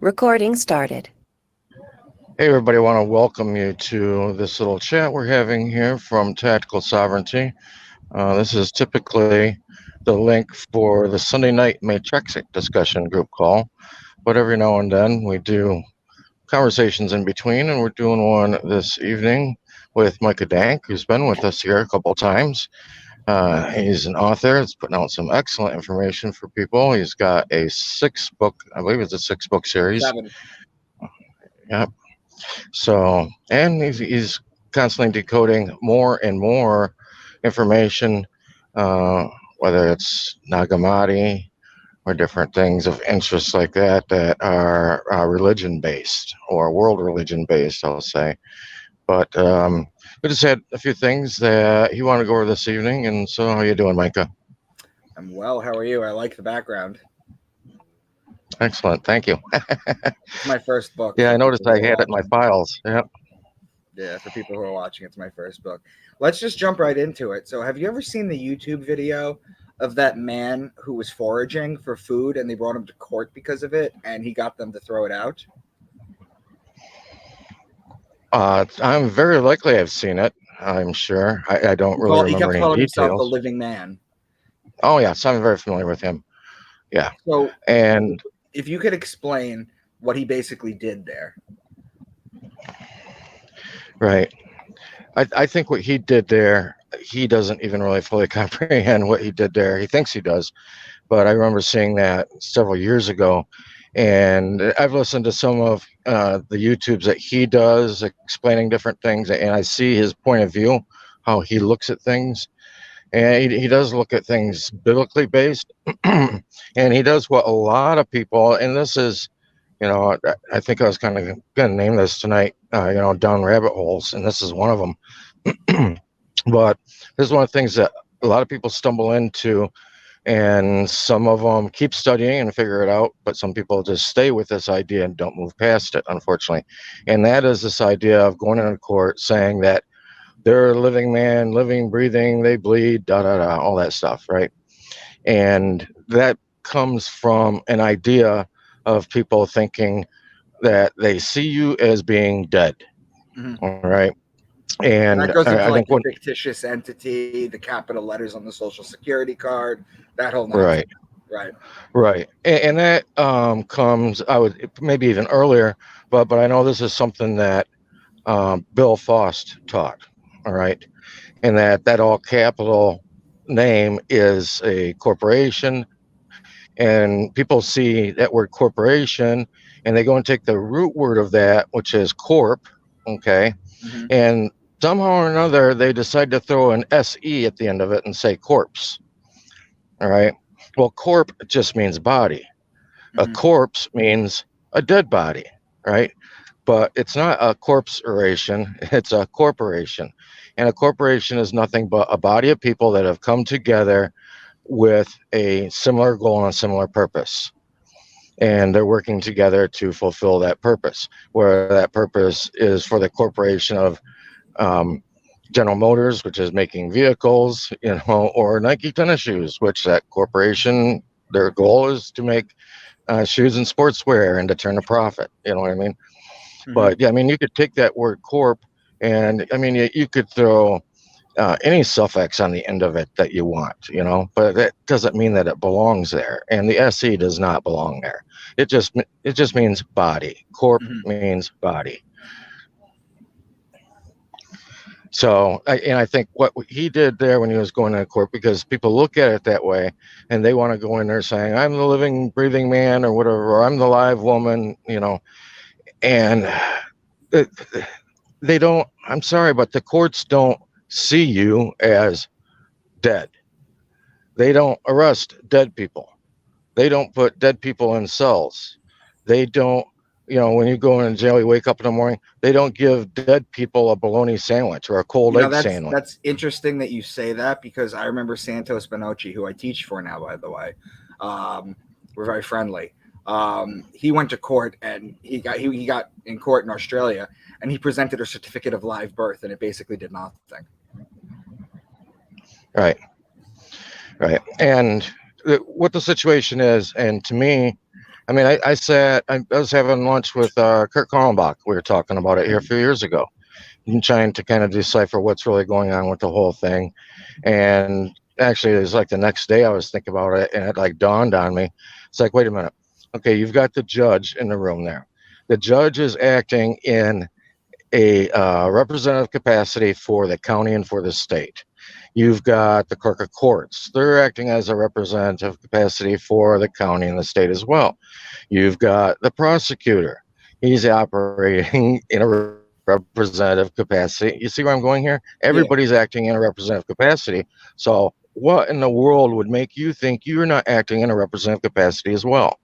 Recording started. Hey everybody, I want to welcome you to this little chat we're having here from Tactical Sovereignty. This is typically the link for the Sunday night Matrix discussion group call, but every now and then we do conversations in between, and we're doing one this evening with Micah Dank, who's been with us here a couple times. He's an author. He's putting out some excellent information for people. He's got a I believe it's a 6-book series. 7. Yeah. So, and he's constantly decoding more and more information, whether it's Nagamati or different things of interest like that are religion based or world religion based, I'll say. But we just had a few things that he wanted to go over this evening. And so, how are you doing, Micah? I'm well. How are you? I like the background. Excellent. Thank you. It's my first book. Yeah, I noticed I had it in my files. Yeah. Yeah, for people who are watching, it's my first book. Let's just jump right into it. So, have you ever seen the YouTube video of that man who was foraging for food and they brought him to court because of it and he got them to throw it out? I'm very likely I've seen it. I'm sure. I don't really He kept remember any calling himself the details. living man. Oh, yes, I'm very familiar with him. Yeah. So, And if you could explain what he basically did there. right. I think what he did there, he doesn't even really fully comprehend what he did there. He thinks he does. But I remember seeing that several years ago. And I've listened to some of the YouTubes that he does explaining different things. And I see his point of view, how he looks at things. And he does look at things biblically based. And he does what a lot of people, and this is, I think I was kind of going to name this tonight, down rabbit holes, and this is one of them. But this is one of the things that a lot of people stumble into, and some of them keep studying and figure it out, but some people just stay with this idea and don't move past it, unfortunately. And that is this idea of going into court saying that they're a living man, living, breathing, they bleed, all that stuff, right? And that comes from an idea of people thinking that they see you as being dead, all right? And that goes into I think the fictitious entity, the capital letters on the social security card, that whole nonsense. Right. And that comes, I would maybe even earlier, but I know this is something that Bill Faust taught, all right? And that all capital name is a corporation, and people see that word corporation and they go and take the root word of that, which is corp, okay? And somehow or another they decide to throw an SE at the end of it and say corpse, all right? Well, corp just means body. A corpse means a dead body, right? But it's not a corporation, it's a corporation. And a corporation is nothing but a body of people that have come together with a similar goal and a similar purpose. And they're working together to fulfill that purpose, where that purpose is for the corporation of General Motors, which is making vehicles, or Nike tennis shoes, which that corporation, their goal is to make shoes and sportswear and to turn a profit. You know what I mean? But yeah, I mean, you could take that word corp, and I mean, you could throw any suffix on the end of it that you want, but that doesn't mean that it belongs there. And the SE does not belong there. It just means body. Corp means body. So, I think what he did there when he was going to court, because people look at it that way, and they want to go in there saying, I'm the living, breathing man or whatever, or I'm the live woman, and they don't, I'm sorry, but the courts don't see you as dead. They don't arrest dead people. They don't put dead people in cells. They don't, when you go in jail, you wake up in the morning, they don't give dead people a bologna sandwich or a cold egg sandwich. That's interesting that you say that, because I remember Santos Bonocci, who I teach for now, by the way. We're very friendly. He went to court, and he got in court in Australia, and he presented a certificate of live birth, and it basically did nothing. Right. And what the situation is, and to me, I mean, I was having lunch with Kurt Kallenbach. We were talking about it here a few years ago, and trying to kind of decipher what's really going on with the whole thing. And actually, it was like the next day I was thinking about it, and it like dawned on me. It's like, wait a minute. Okay, you've got the judge in the room there. The judge is acting in a representative capacity for the county and for the state. You've got the clerk of courts. They're acting as a representative capacity for the county and the state as well. You've got the prosecutor. He's operating in a representative capacity. You see where I'm going here? Yeah. Everybody's acting in a representative capacity. So what in the world would make you think you're not acting in a representative capacity as well?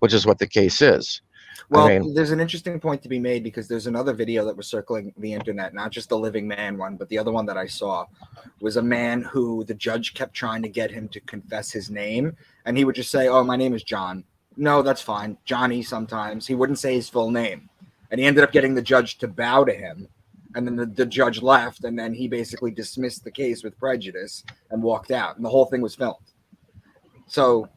Which is what the case is. Well, I mean, there's an interesting point to be made because there's another video that was circling the internet, not just the living man one, but the other one that I saw was a man who the judge kept trying to get him to confess his name. And he would just say, "Oh, my name is John." No, that's fine. Johnny sometimes. He wouldn't say his full name. And he ended up getting the judge to bow to him. And then the judge left, and then he basically dismissed the case with prejudice and walked out. And the whole thing was filmed. So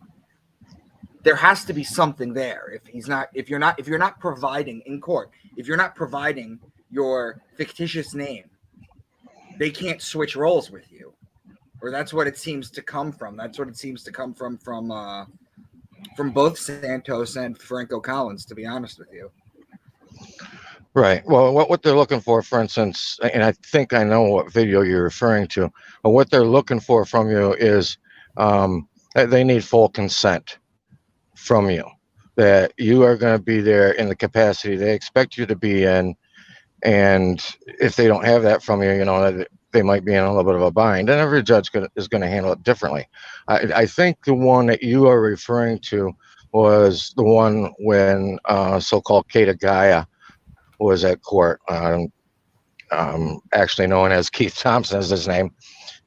there has to be something there. If you're not providing in court, if you're not providing your fictitious name, they can't switch roles with you. Or that's what it seems to come from. That's what it seems to come from both Santos and Franco Collins, to be honest with you. right. Well, what they're looking for instance, and I think I know what video you're referring to, but what they're looking for from you is they need full consent from you, that you are going to be there in the capacity they expect you to be in. And if they don't have that from you, they might be in a little bit of a bind. And every judge is going to handle it differently. I think the one that you are referring to was the one when so-called Kata Gaia was at court, actually known as Keith Thompson is his name.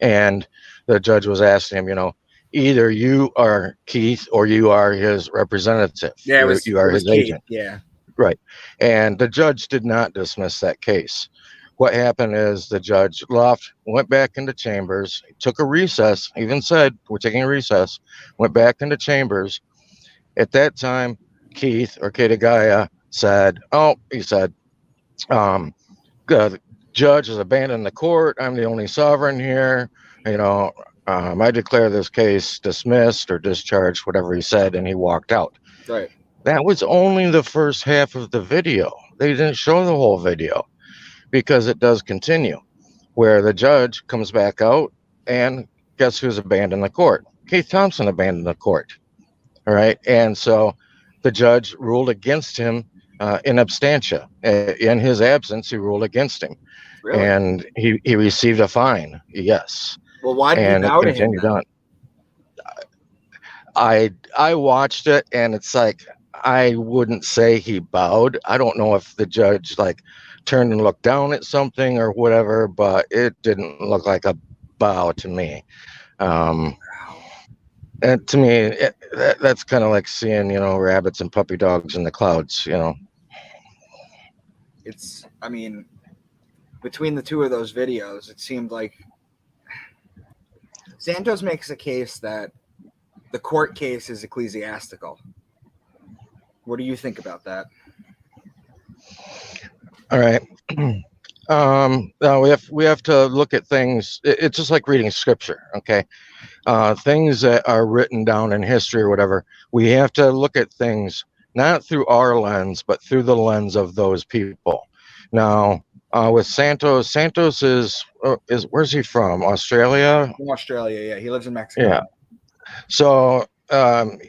And the judge was asking him, either you are Keith or you are his representative. Yeah, you are his Keith, agent. yeah. Right. And the judge did not dismiss that case. What happened is the judge left, went back into chambers, took a recess, even said, "We're taking a recess," went back into chambers. At that time, Keith or Kedagaya said, the judge has abandoned the court. I'm the only sovereign here. I declare this case dismissed or discharged, whatever he said, and he walked out. Right. That was only the first half of the video. They didn't show the whole video because it does continue, where the judge comes back out and guess who's abandoned the court? Keith Thompson abandoned the court. All right. And so the judge ruled against him in absentia. In his absence, he ruled against him. Really? And he received a fine. Yes. Well, why did he And it bow to him continued then? on. I watched it, and it's like, I wouldn't say he bowed. I don't know if the judge turned and looked down at something or whatever, but it didn't look like a bow to me. And to me, that's kind of like seeing, rabbits and puppy dogs in the clouds, It's, I mean, between the two of those videos, it seemed like Santos makes a case that the court case is ecclesiastical. What do you think about that? All right. Now we have to look at things. It's just like reading scripture. Okay. Things that are written down in history or whatever, we have to look at things not through our lens, but through the lens of those people. Now, with Santos is where's he from? Australia? From Australia, yeah. He lives in Mexico. Yeah. So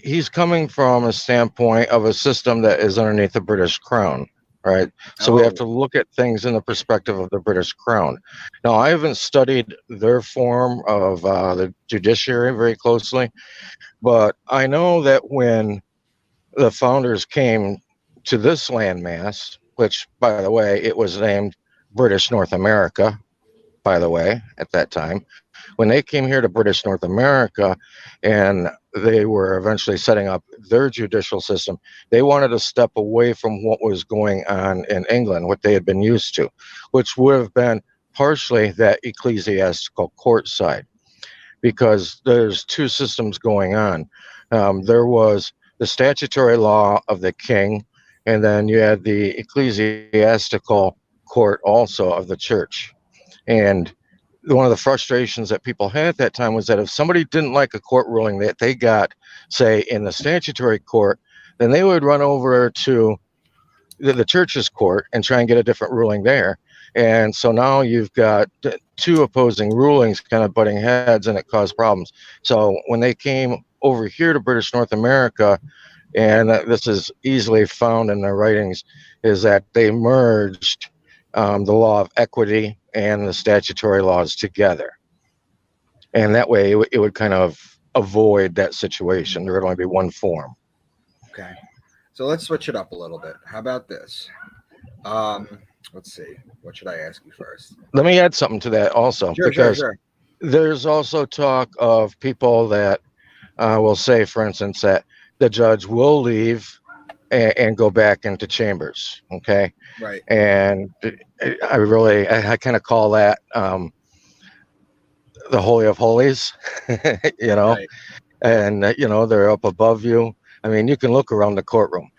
he's coming from a standpoint of a system that is underneath the British Crown, right? So we have to look at things in the perspective of the British Crown. Now, I haven't studied their form of the judiciary very closely, but I know that when the founders came to this landmass, which, by the way, it was named British North America, by the way, at that time, when they came here to British North America and they were eventually setting up their judicial system, they wanted to step away from what was going on in England, what they had been used to, which would have been partially that ecclesiastical court side, because there's two systems going on. There was the statutory law of the king, and then you had the ecclesiastical court also of the church. And one of the frustrations that people had at that time was that if somebody didn't like a court ruling that they got, say, in the statutory court, then they would run over to the church's court and try and get a different ruling there. And so now you've got two opposing rulings kind of butting heads, and it caused problems. So when they came over here to British North America, and this is easily found in their writings, is that they merged the law of equity and the statutory laws together. And that way it would kind of avoid that situation. There would only be one form. Okay. So let's switch it up a little bit. How about this? Let's see. What should I ask you first? Let me add something to that also, because there's also talk of people that will say, for instance, that the judge will leave and go back into chambers. Okay. Right. And I kind of call that the Holy of Holies, Right. and, they're up above you. I mean, you can look around the courtroom.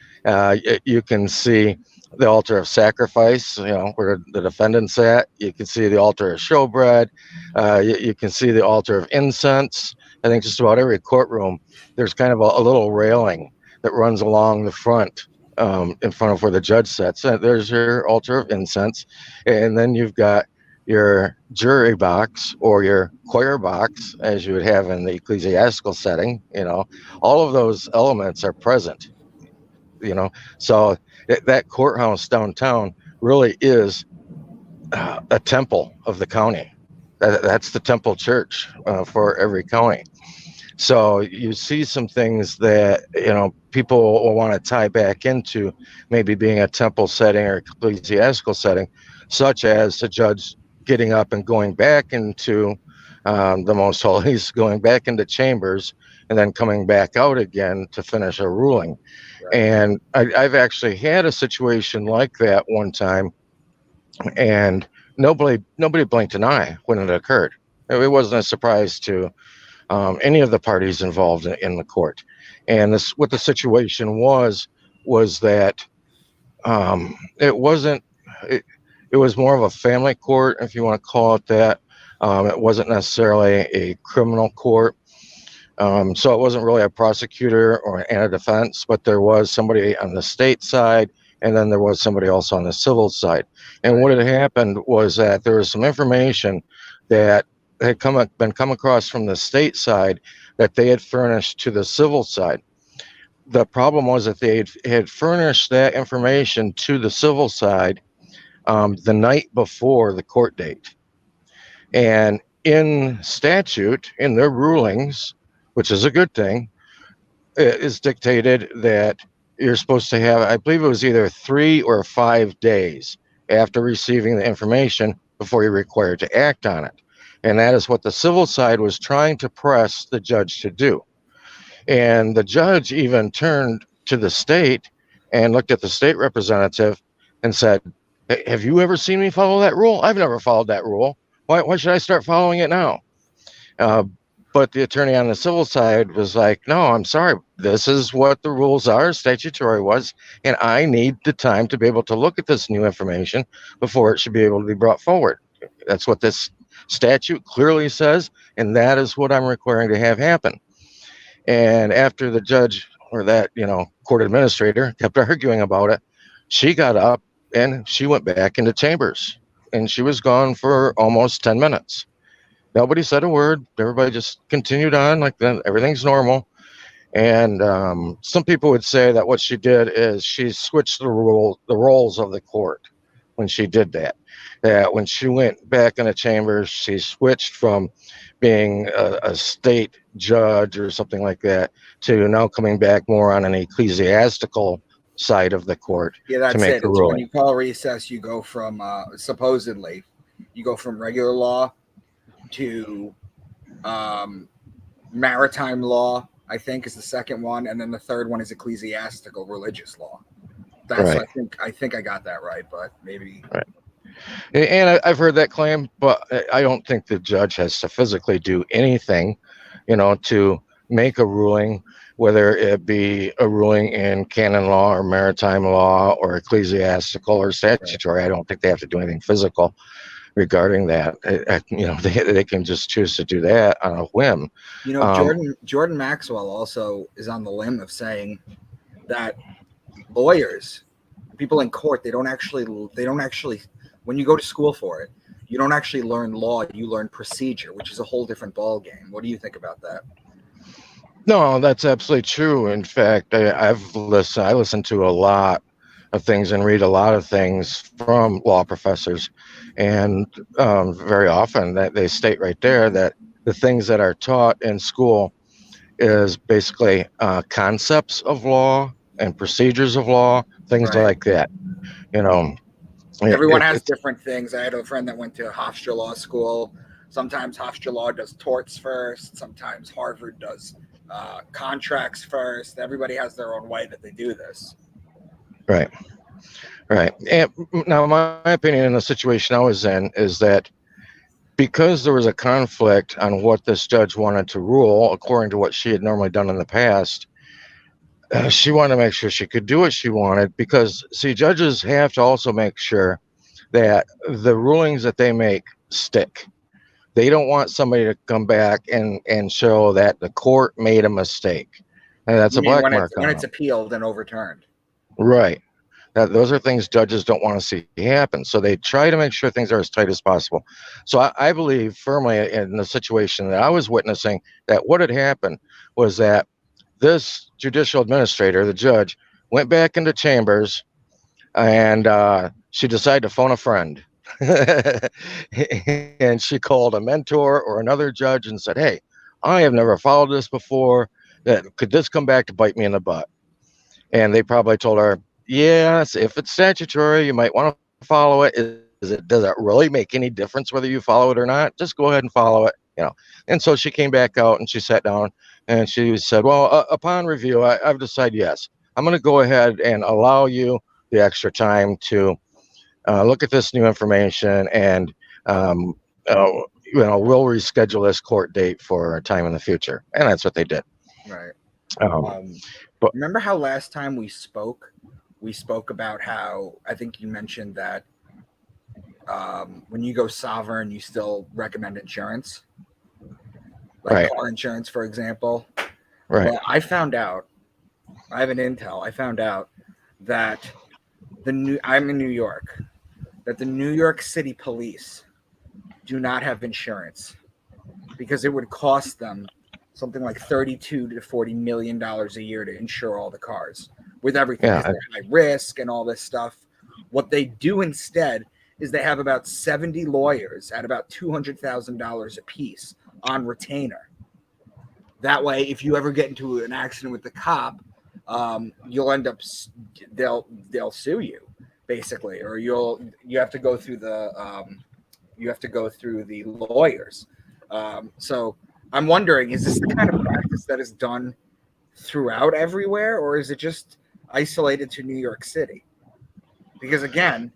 You can see the altar of sacrifice, where the defendant's at. You can see the altar of showbread. You can see the altar of incense. I think just about every courtroom, there's kind of a little railing that runs along the front, in front of where the judge sits. There's your altar of incense. And then you've got your jury box or your choir box, as you would have in the ecclesiastical setting. All of those elements are present. So that courthouse downtown really is a temple of the county. That's the temple church for every county. So you see some things that people will want to tie back into maybe being a temple setting or ecclesiastical setting, such as the judge getting up and going back into the most holies, going back into chambers, and then coming back out again to finish a ruling. Right. And I've actually had a situation like that one time, and nobody blinked an eye when it occurred. It wasn't a surprise to any of the parties involved in the court. And what the situation was that it wasn't. It was more of a family court, if you want to call it that. It wasn't necessarily a criminal court. So it wasn't really a prosecutor and a defense, but there was somebody on the state side, and then there was somebody else on the civil side. And what had happened was that there was some information that had come across from the state side that they had furnished to the civil side. The problem was that they had furnished that information to the civil side the night before the court date. And in statute, in their rulings, which is a good thing, it is dictated that you're supposed to have, I believe it was either 3 or 5 days after receiving the information before you're required to act on it. And that is what the civil side was trying to press the judge to do. And the judge even turned to the state and looked at the state representative and said, "Hey, have you ever seen me follow that rule? I've never followed that rule. Why should I start following it now?" But the attorney on the civil side was like, "No, I'm sorry. This is what the rules are, statutory was, and I need the time to be able to look at this new information before it should be able to be brought forward. That's what this statute clearly says, and that is what I'm requiring to have happen." And after the judge or that, court administrator kept arguing about it, she got up and she went back into chambers, and she was gone for almost 10 minutes. Nobody said a word. Everybody just continued on like everything's normal. And some people would say that what she did is she switched the roles of the court when she did that. That when she went back in the chambers, she switched from being a state judge or something like that to now coming back more on an ecclesiastical side of the court to make a ruling. When you call recess, you go from supposedly, you go from regular law to maritime law, I think, is the second one, and then the third one is ecclesiastical religious law. That's right. I think I got that right, but maybe. Right. And I've heard that claim, but I don't think the judge has to physically do anything, to make a ruling, whether it be a ruling in canon law or maritime law or ecclesiastical or Right. statutory. I don't think they have to do anything physical regarding that. They can just choose to do that on a whim. Um, Jordan Maxwell also is on the limb of saying that lawyers, people in court, they don't actually when you go to school for it, you don't actually learn law, you learn procedure, which is a whole different ball game. What do you think about that? no, that's absolutely true. In fact, I listen to a lot of things and read a lot of things from law professors, and very often that they state right there that the things that are taught in school is basically concepts of law and procedures of law, things Right. like that. You know, Everyone has it's different things. I had a friend that went to Hofstra Law School. Sometimes Hofstra Law does torts first. Sometimes Harvard does contracts first. Everybody has their own way that they do this. right, right. And now, my opinion in the situation I was in is that because there was a conflict on what this judge wanted to rule, according to what she had normally done in the past, she wanted to make sure she could do what she wanted. Because, see, judges have to also make sure that the rulings that they make stick. They don't want somebody to come back and show that the court made a mistake. And that's You a mean black when mark it's on them. appealed and overturned? Right. Those are things judges don't want to see happen. So they try to make sure things are as tight as possible. So I believe firmly in the situation that I was witnessing that what had happened was that this judicial administrator, the judge, went back into chambers and she decided to phone a friend. And she called a mentor or another judge and said, "Hey, I have never followed this before. That could this come back to bite me in the butt?" And they probably told her, "Yes, if it's statutory, you might want to follow it. Does it really make any difference whether you follow it or not? Just go ahead and follow it." And so she came back out and she sat down and she said, "Well, upon review, I've decided yes, I'm going to go ahead and allow you the extra time to look at this new information, and um, uh, we'll reschedule this court date for a time in the future." And that's what they did. Right. Um, Um, but Remember how last time we spoke about how I think you mentioned that when you go sovereign, you still recommend insurance, like right, car insurance, for example. right, Well, I found out, I have an intel, I found out that I'm in New York, that the New York City police do not have insurance because it would cost them something like 32 to 40 million dollars a year to insure all the cars with everything because yeah, they're high risk and all this stuff. What they do instead is they have about 70 lawyers at about $200,000 a piece on retainer. That way, if you ever get into an accident with the cop, you'll end up they'll sue you basically, or you have to go through the lawyers. So I'm wondering, is this the kind of practice that is done throughout everywhere, or is it just isolated to New York City? Because again,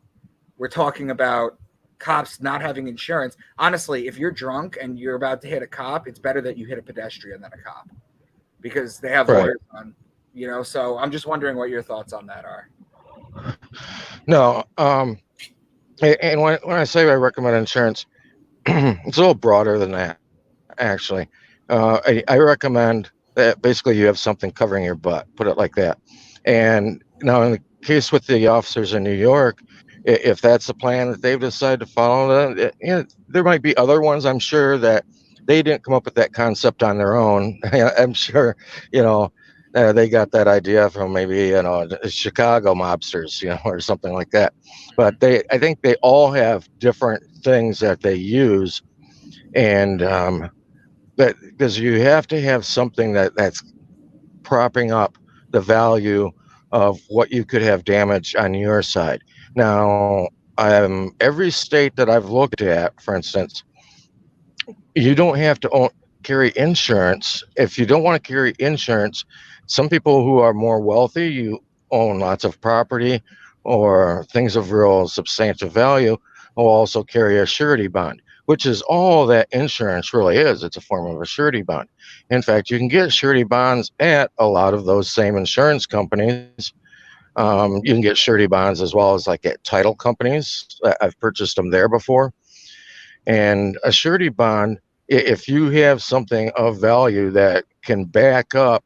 we're talking about cops not having insurance. Honestly, if you're drunk and you're about to hit a cop, it's better that you hit a pedestrian than a cop because they have right. lawyers on, So I'm just wondering what your thoughts on that are. No, and when I say I recommend insurance, it's a little broader than that, actually. I recommend that basically you have something covering your butt, put it like that. And now, in the case with the officers in New York, if that's the plan that they've decided to follow, then there might be other ones. I'm sure that they didn't come up with that concept on their own. I'm sure, you know, they got that idea from maybe the Chicago mobsters, or something like that. But I think they all have different things that they use, and that because you have to have something that's propping up the value of what you could have damage on your side. Now, every state that I've looked at, for instance, you don't have to carry insurance. If you don't want to carry insurance, some people who are more wealthy, you own lots of property or things of real substantial value, will also carry a surety bond. which is all that insurance really is. It's a form of a surety bond. In fact, you can get surety bonds at a lot of those same insurance companies. You can get surety bonds as well as like at title companies. I've purchased them there before. And a surety bond, if you have something of value that can back up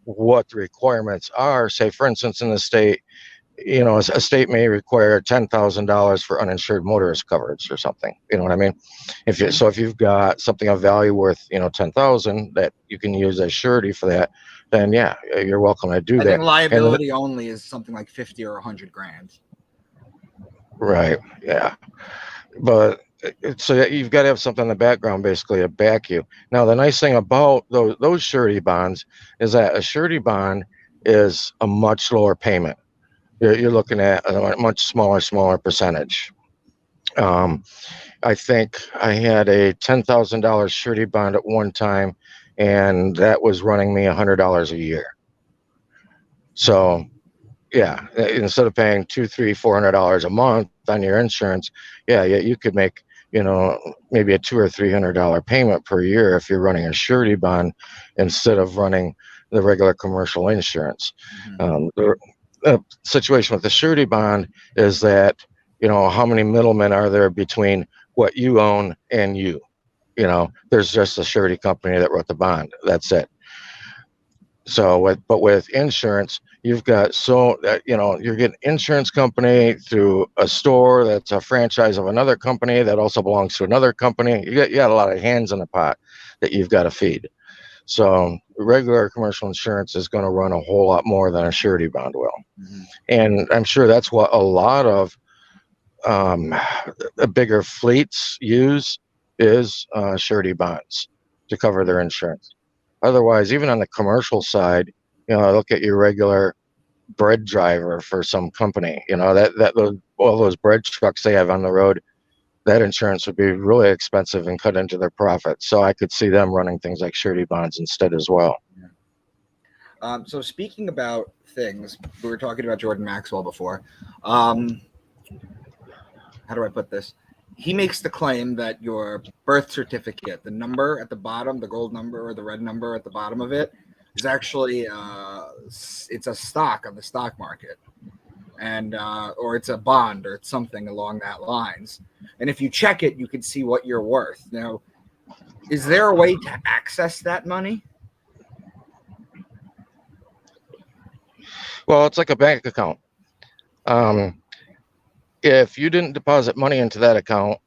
what the requirements are, say, for instance, in the state, a state may require $10,000 for uninsured motorist coverage or something. You know what I mean? If you've got something of value worth 10,000 that you can use as surety for that, then yeah, you're welcome to do I that. think liability only is something like 50 or 100 grand. Right. Yeah. But so you've got to have something in the background basically to back you. Now, the nice thing about those surety bonds is that a surety bond is a much lower payment. You're looking at a much smaller percentage. Um, I think I had a $10,000 surety bond at one time, and that was running me $100 a year. So yeah, instead of paying $200, $300, $400 a month on your insurance, yeah, you could make maybe a $200 or $300 payment per year if you're running a surety bond instead of running the regular commercial insurance. The situation with the surety bond is that how many middlemen are there between what you own and you? There's just a surety company that wrote the bond. That's it. So with insurance, you've got you're getting insurance company through a store that's a franchise of another company that also belongs to another company. You got a lot of hands in the pot that you've got to feed. So regular commercial insurance is going to run a whole lot more than a surety bond will. And I'm sure that's what a lot of the bigger fleets use is surety bonds to cover their insurance. Otherwise, even on the commercial side, look at your regular bread driver for some company. All those bread trucks they have on the road, that insurance would be really expensive and cut into their profit. So I could see them running things like surety bonds instead as well. So speaking about things, we were talking about Jordan Maxwell before. How do I put this? He makes the claim that your birth certificate, the number at the bottom, the gold number or the red number at the bottom of it, is actually it's a stock on the stock market, and or it's a bond or it's something along that lines. And if you check it, you can see what you're worth. Now, is there a way to access that money? Well, it's like a bank account. If you didn't deposit money into that account,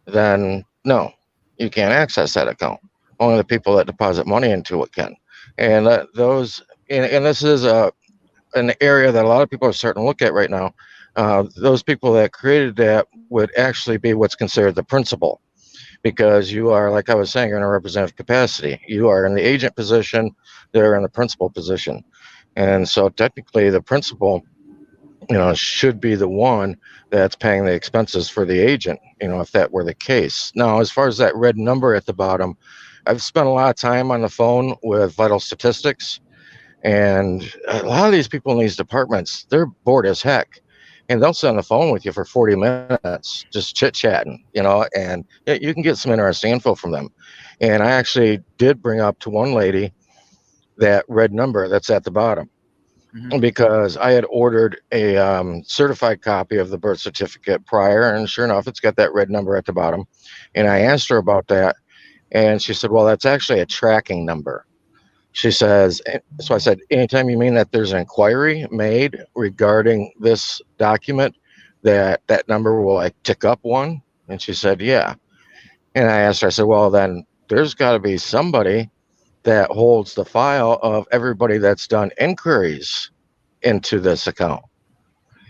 then no, you can't access that account. Only the people that deposit money into it can. And and this is an area that a lot of people are starting to look at right now. Those people that created that would actually be what's considered the principal, because you are, like I was saying, you're in a representative capacity. You are in the agent position, they're in the principal position. And so technically the principal should be the one that's paying the expenses for the agent, if that were the case. Now, as far as that red number at the bottom, I've spent a lot of time on the phone with Vital Statistics, and a lot of these people in these departments, they're bored as heck. And they'll sit on the phone with you for 40 minutes, just chit-chatting, and you can get some interesting info from them. And I actually did bring up to one lady that red number that's at the bottom, because I had ordered a certified copy of the birth certificate prior, and sure enough, it's got that red number at the bottom. And I asked her about that, and she said, well, that's actually a tracking number. She says, so I said, anytime you mean that there's an inquiry made regarding this document, that number will like tick up one? And she said, yeah. And I asked her, I said, well, then there's got to be somebody that holds the file of everybody that's done inquiries into this account.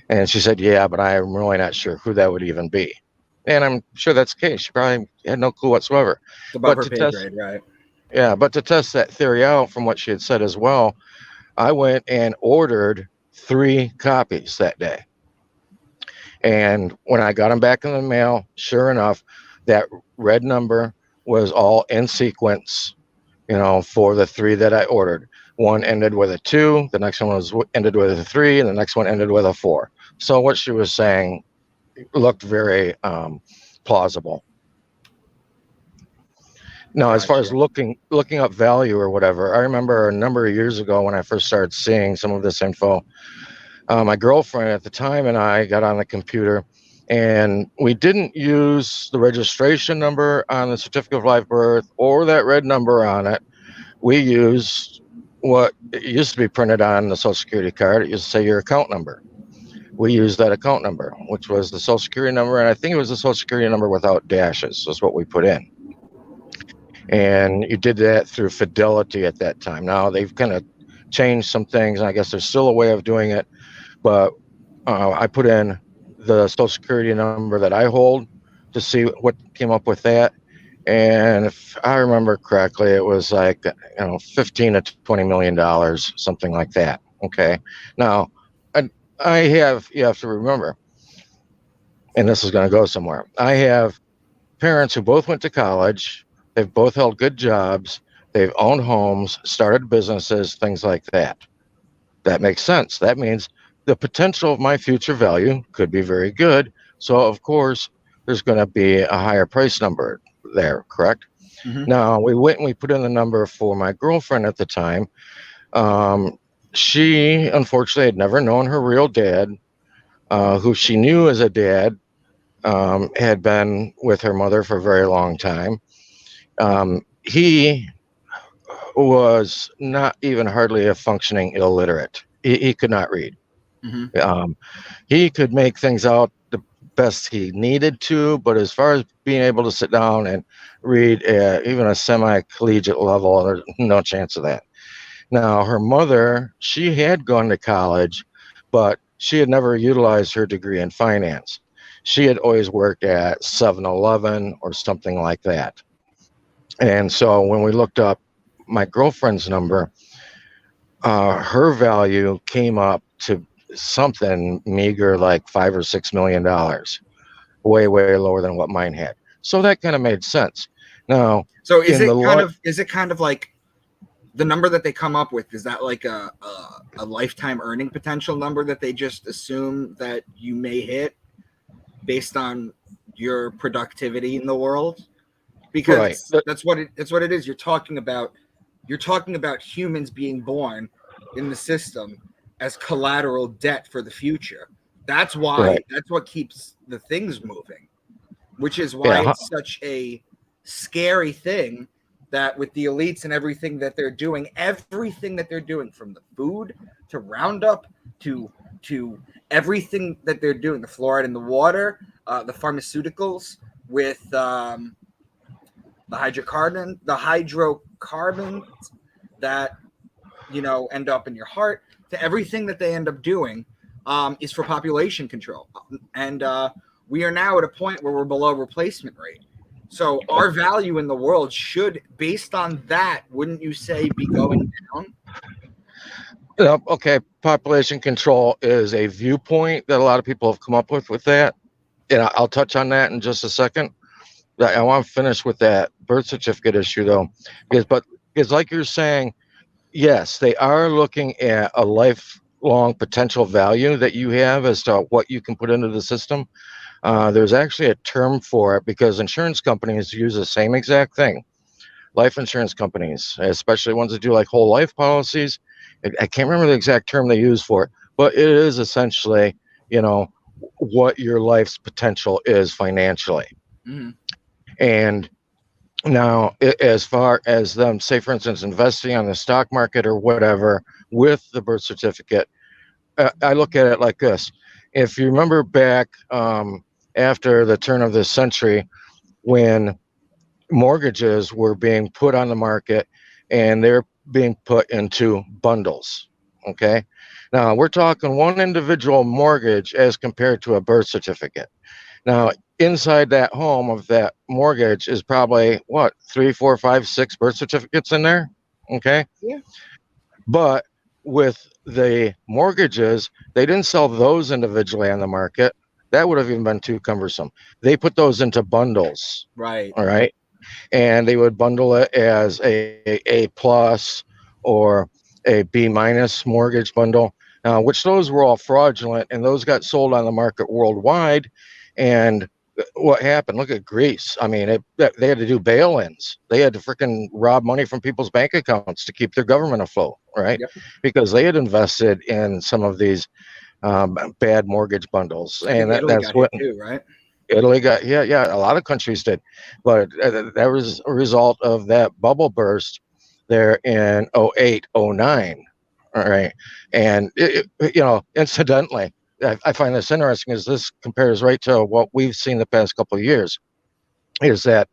And she said, yeah, but I'm really not sure who that would even be. And I'm sure that's the case. She probably had no clue whatsoever. It's above her pay grade, right? Yeah, but to test that theory out from what she had said as well, I went and ordered 3 copies that day. And when I got them back in the mail, sure enough, that red number was all in sequence, for the 3 that I ordered. One ended with a 2, the next one ended with a 3, and the next one ended with a 4. So what she was saying looked very plausible. No, as far as Gotcha. looking up value or whatever, I remember a number of years ago when I first started seeing some of this info. My girlfriend at the time and I got on the computer, and we didn't use the registration number on the certificate of live birth or that red number on it. We used what it used to be printed on the Social Security card. It used to say your account number. We used that account number, which was the Social Security number, and I think it was the Social Security number without dashes. That's what we put in. And you did that through Fidelity at that time. Now they've kind of changed some things, and I guess there's still a way of doing it, but I put in the Social Security number that I hold to see what came up with that. And if I remember correctly, it was like 15 to $20 million, something like that. Okay. Now, I, you have to remember, and this is going to go somewhere. I have parents who both went to college. They've both held good jobs. They've owned homes, started businesses, things like that. That makes sense. That means the potential of my future value could be very good. So, of course, there's going to be a higher price number there, correct? Hmm. Now, we went and we put in the number for my girlfriend at the time. Um, she, unfortunately, had never known her real dad, who she knew as a dad, had been with her mother for a very long time. He was not even hardly a functioning illiterate. He could not read. Hmm. Um, he could make things out the best he needed to, but as far as being able to sit down and read even a semi-collegiate level, there's no chance of that. Now, her mother, she had gone to college, but she had never utilized her degree in finance. She had always worked at 7-Eleven or something like that. And so when we looked up my girlfriend's number, her value came up to something meager like $5 or $6 million, way lower than what mine had. So that kind of made sense. Now, So in the is it kind of like the number that they come up with? Is that like a lifetime earning potential number that they just assume that you may hit based on your productivity in the world? right, Because that's what it is. You're talking about humans being born in the system as collateral debt for the future. right, That's what keeps the things moving, which is why yeah, it's such a scary thing that with the elites and everything that they're doing from the food to Roundup to everything that they're doing, the fluoride in the water, the pharmaceuticals with the hydrocarbons that end up in your heart, to everything that they end up doing is for population control. And we are now at a point where we're below replacement rate. So our value in the world should, based on that, wouldn't you say, be going down? okay. Population control is a viewpoint that a lot of people have come up with that, and I'll touch on that in just a second. I want to finish with that birth certificate issue though, because like you're saying, yes, they are looking at a lifelong potential value that you have as to what you can put into the system. There's actually a term for it because insurance companies use the same exact thing. Life insurance companies, especially ones that do like whole life policies, I can't remember the exact term they use for it, but it is essentially, you know, what your life's potential is financially. Mm-hmm. And now, as far as them, say, for instance, investing on the stock market or whatever with the birth certificate, I look at it like this. If you remember back after the turn of this century, when mortgages were being put on the market and they're being put into bundles, okay? Now, we're talking one individual mortgage as compared to a birth certificate. Now, inside that home of that mortgage is probably what, three, four, five, six birth certificates in there. Okay. Yeah. But with the mortgages, they didn't sell those individually on the market. That would have even been too cumbersome. They put those into bundles. Right. All right. And they would bundle it as A plus or a B minus mortgage bundle, which those were all fraudulent and those got sold on the market worldwide. And what happened. Look at Greece. I mean, they had to do bail-ins. They had to freaking rob money from people's bank accounts to keep their government afloat, right? Yep. Because they had invested in some of these bad mortgage bundles, I think and Italy that's got what hit too, right? Italy got. Yeah, a lot of countries did, but that was a result of that bubble burst there in '08, '09. All right, and incidentally, I find this interesting, as this compares right to what we've seen the past couple of years. Is that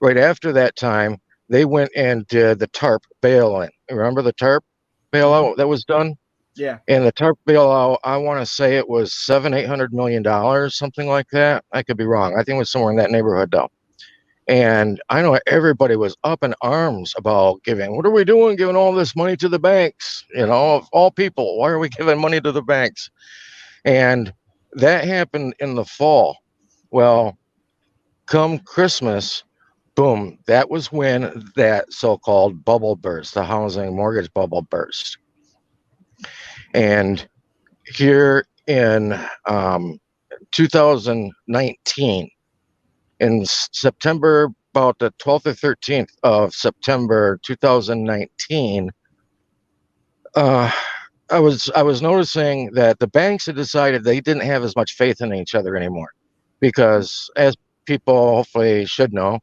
right after that time they went and did the TARP bail-in? Remember the TARP Mhm. bailout that was done? Yeah. And the TARP bailout, I want to say it was $700-800 million, something like that. I could be wrong. I think it was somewhere in that neighborhood, though. And I know everybody was up in arms about giving. What are we doing, giving all this money to the banks? Of all people, why are we giving money to the banks? And that happened in the fall. Well, come Christmas, boom, that was when that so-called bubble burst, the housing mortgage bubble burst. And here in 2019, in September, about the 12th or 13th of September 2019, uh, I was noticing that the banks had decided they didn't have as much faith in each other anymore, because as people hopefully should know,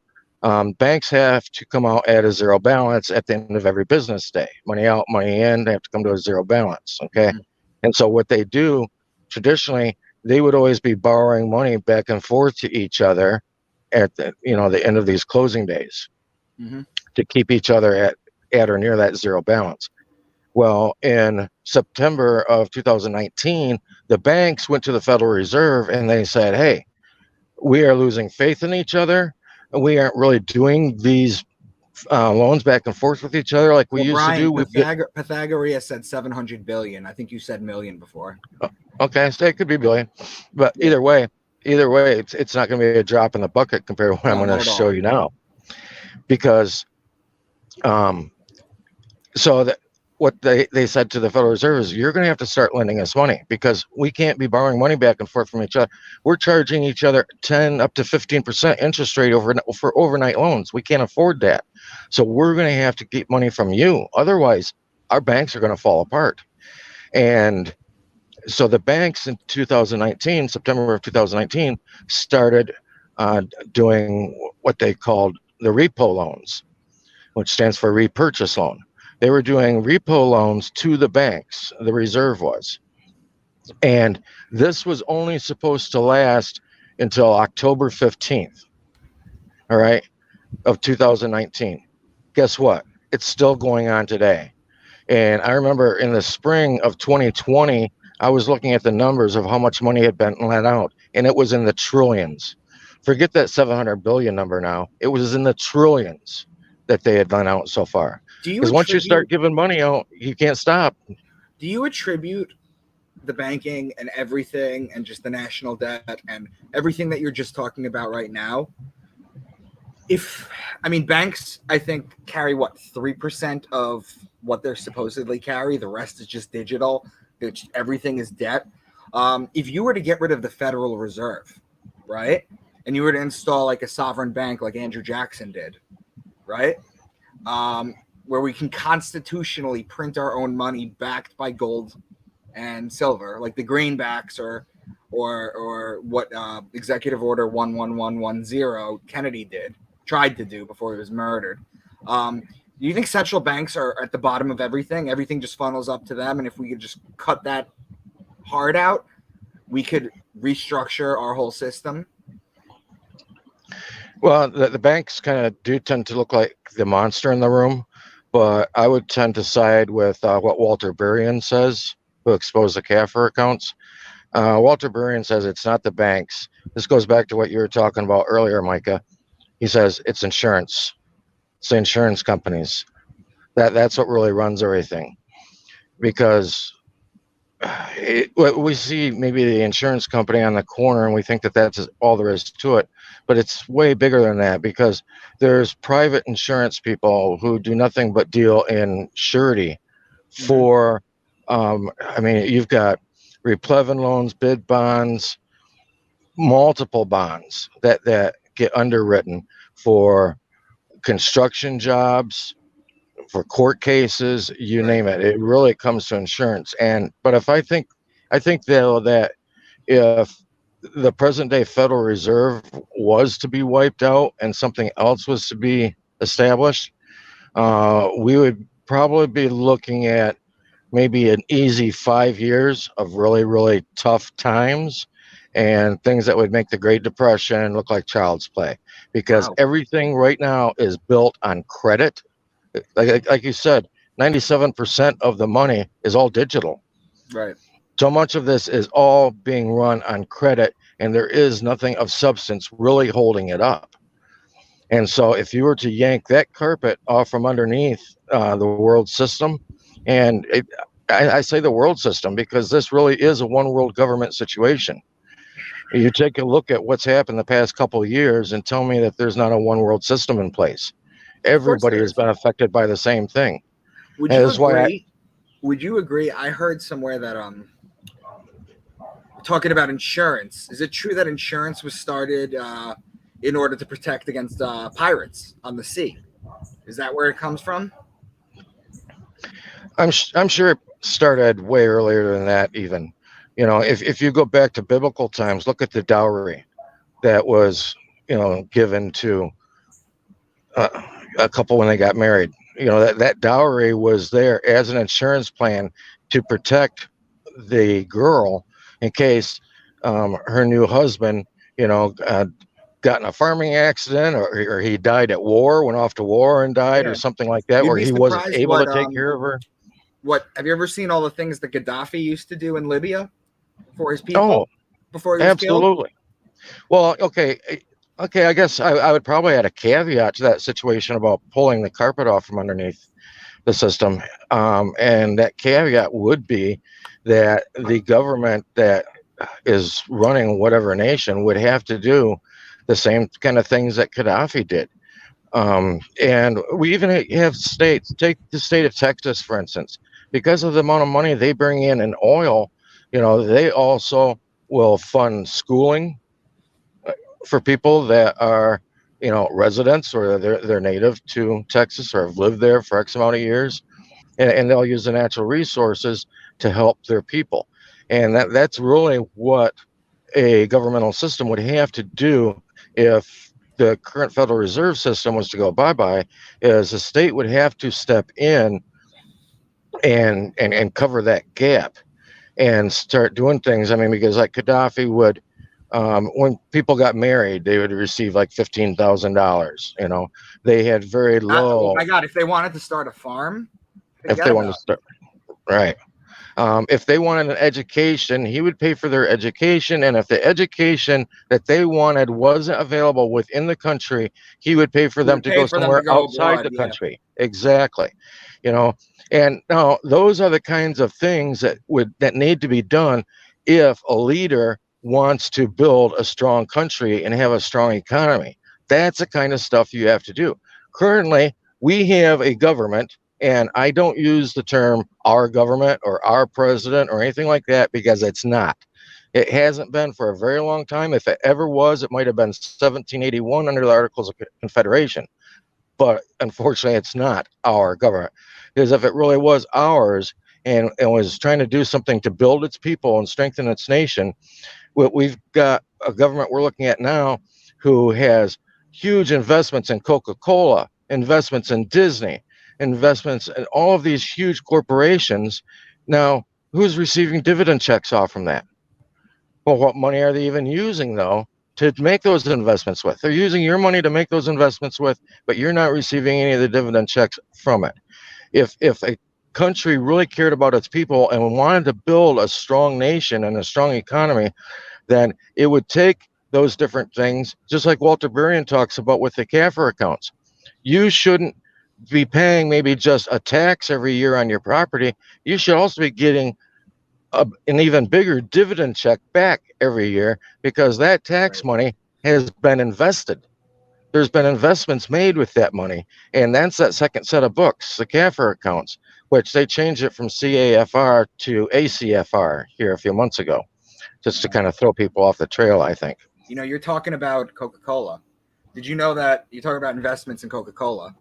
banks have to come out at a zero balance at the end of every business day. Money out, money in, they have to come to a zero balance. Okay. Mhm. And so what they do traditionally, they would always be borrowing money back and forth to each other at the end of these closing days Mhm. to keep each other at or near that zero balance. Well, in September of 2019, the banks went to the Federal Reserve and they said, hey, we are losing faith in each other. And we aren't really doing these loans back and forth with each other like we Well, used to Brian, do. Pythagoras said 700 billion. I think you said million before. Okay, so it could be billion, but Yeah. either way, it's not going to be a drop in the bucket compared to what I'm No, going to not at show all. you now, because um, so that what they said to the Federal Reserve is, you're going to have to start lending us money, because we can't be borrowing money back and forth from each other. We're charging each other 10 up to 15% interest rate for overnight loans. We can't afford that. So we're going to have to get money from you. Otherwise, our banks are going to fall apart. And so the banks in 2019, September of 2019, started doing what they called the repo loans, which stands for repurchase loan. They were doing repo loans to the banks, the reserve was. And this was only supposed to last until October 15th, all right, of 2019. Guess what? It's still going on today. And I remember in the spring of 2020, I was looking at the numbers of how much money had been let out, and it was in the trillions. Forget that 700 billion number now. It was in the trillions that they had lent out so far. Do you Because once you start attribute giving money out, you can't stop. do you attribute the banking and everything and just the national debt and everything that you're just talking about right now? If I mean, banks, I think, carry what, 3% of what they're supposedly carry. The rest is just digital. Everything is debt. If you were to get rid of the Federal Reserve, right, and you were to install like a sovereign bank like Andrew Jackson did, right, where we can constitutionally print our own money backed by gold and silver, like the greenbacks or what Executive Order 11110 Kennedy tried to do before he was murdered. Do you think central banks are at the bottom of everything? Everything just funnels up to them, and if we could just cut that hard out, we could restructure our whole system. Well, the banks kind of do tend to look like the monster in the room, but I would tend to side with what Walter Burien says, who exposed the CAFR accounts. Walter Burien says it's not the banks. This goes back to what you were talking about earlier, Micah. He says it's insurance. It's the insurance companies. That's what really runs everything. Because we see maybe the insurance company on the corner and we think that that's all there is to it, but it's way bigger than that, because there's private insurance people who do nothing but deal in surety Mm-hmm. for I mean, you've got replevin loans, bid bonds, multiple bonds that get underwritten for construction jobs, for court cases, you Right. name it. It really comes to insurance. And but if I think though that if the present day Federal Reserve was to be wiped out and something else was to be established, we would probably be looking at maybe an easy 5 years of really, really tough times and things that would make the Great Depression look like child's play because Wow. everything right now is built on credit. Like you said, 97% of the money is all digital. Right. So much of this is all being run on credit, and there is nothing of substance really holding it up. And so, if you were to yank that carpet off from underneath the world system, and I say the world system because this really is a one world government situation. You take a look at what's happened the past couple of years and tell me that there's not a one world system in place. Of course Everybody there has is. been affected by the same thing. Would And you that's why I, agree? Would you agree? I heard somewhere that talking about insurance. Is it true that insurance was started in order to protect against pirates on the sea? Is that where it comes from? I'm sure it started way earlier than that, even. You know, if you go back to biblical times, look at the dowry that was, given to uh, a couple when they got married. You know, that dowry was there as an insurance plan to protect the girl in case her new husband, you know, got in a farming accident or he died at war, went off to war and died or Yeah. something like that, You'd or be he wasn't surprised able to take care of her. what have you ever seen all the things that Gaddafi used to do in Libya for his Oh, people before he was killed? absolutely. Well, okay. Okay, I guess I would probably add a caveat to that situation about pulling the carpet off from underneath the system. And that caveat would be that the government that is running whatever nation would have to do the same kind of things that Gaddafi did. And we even have states, take the state of Texas, for instance, because of the amount of money they bring in oil, they also will fund schooling for people that are, residents or they're native to Texas or have lived there for X amount of years, and they'll use the natural resources to help their people. And that's really what a governmental system would have to do if the current Federal Reserve System was to go bye-bye, is the state would have to step in and cover that gap and start doing things. I mean, because like Gaddafi would, when people got married, they would receive like $15,000. They had very Oh low my God! If they wanted to start a farm, if forget they wanted to about start, right. If they wanted an education, he would pay for their education. And if the education that they wanted wasn't available within the country, he would pay for it. He them would to pay go for them to somewhere go outside abroad. the Yeah, country. Exactly. You know, and now those are the kinds of things that need to be done if a leader wants to build a strong country and have a strong economy. That's the kind of stuff you have to do. Currently, we have a government, and I don't use the term our government or our president or anything like that because it's not. It hasn't been for a very long time. If it ever was, it might have been 1781 under the Articles of Confederation. But unfortunately, it's not our government. Because if it really was ours and was trying to do something to build its people and strengthen its nation, we've got a government we're looking at now who has huge investments in Coca-Cola, investments in Disney, investments in all of these huge corporations. Now, who's receiving dividend checks off from that? Well, what money are they even using though to make those investments with? They're using your money to make those investments with, but you're not receiving any of the dividend checks from it. If a country really cared about its people and wanted to build a strong nation and a strong economy, then it would take those different things, just like Walter Burian talks about with the CAFR accounts. You shouldn't be paying maybe just a tax every year on your property. You should also be getting an even bigger dividend check back every year because that tax right. money has been invested. There's been investments made with that money. And that's that second set of books, the CAFR accounts, which they changed it from CAFR to ACFR here a few months ago. just to kind of throw people off the trail, I think. You know, you're talking about Coca-Cola. Did you know that you're talking about investments in Coca-Cola?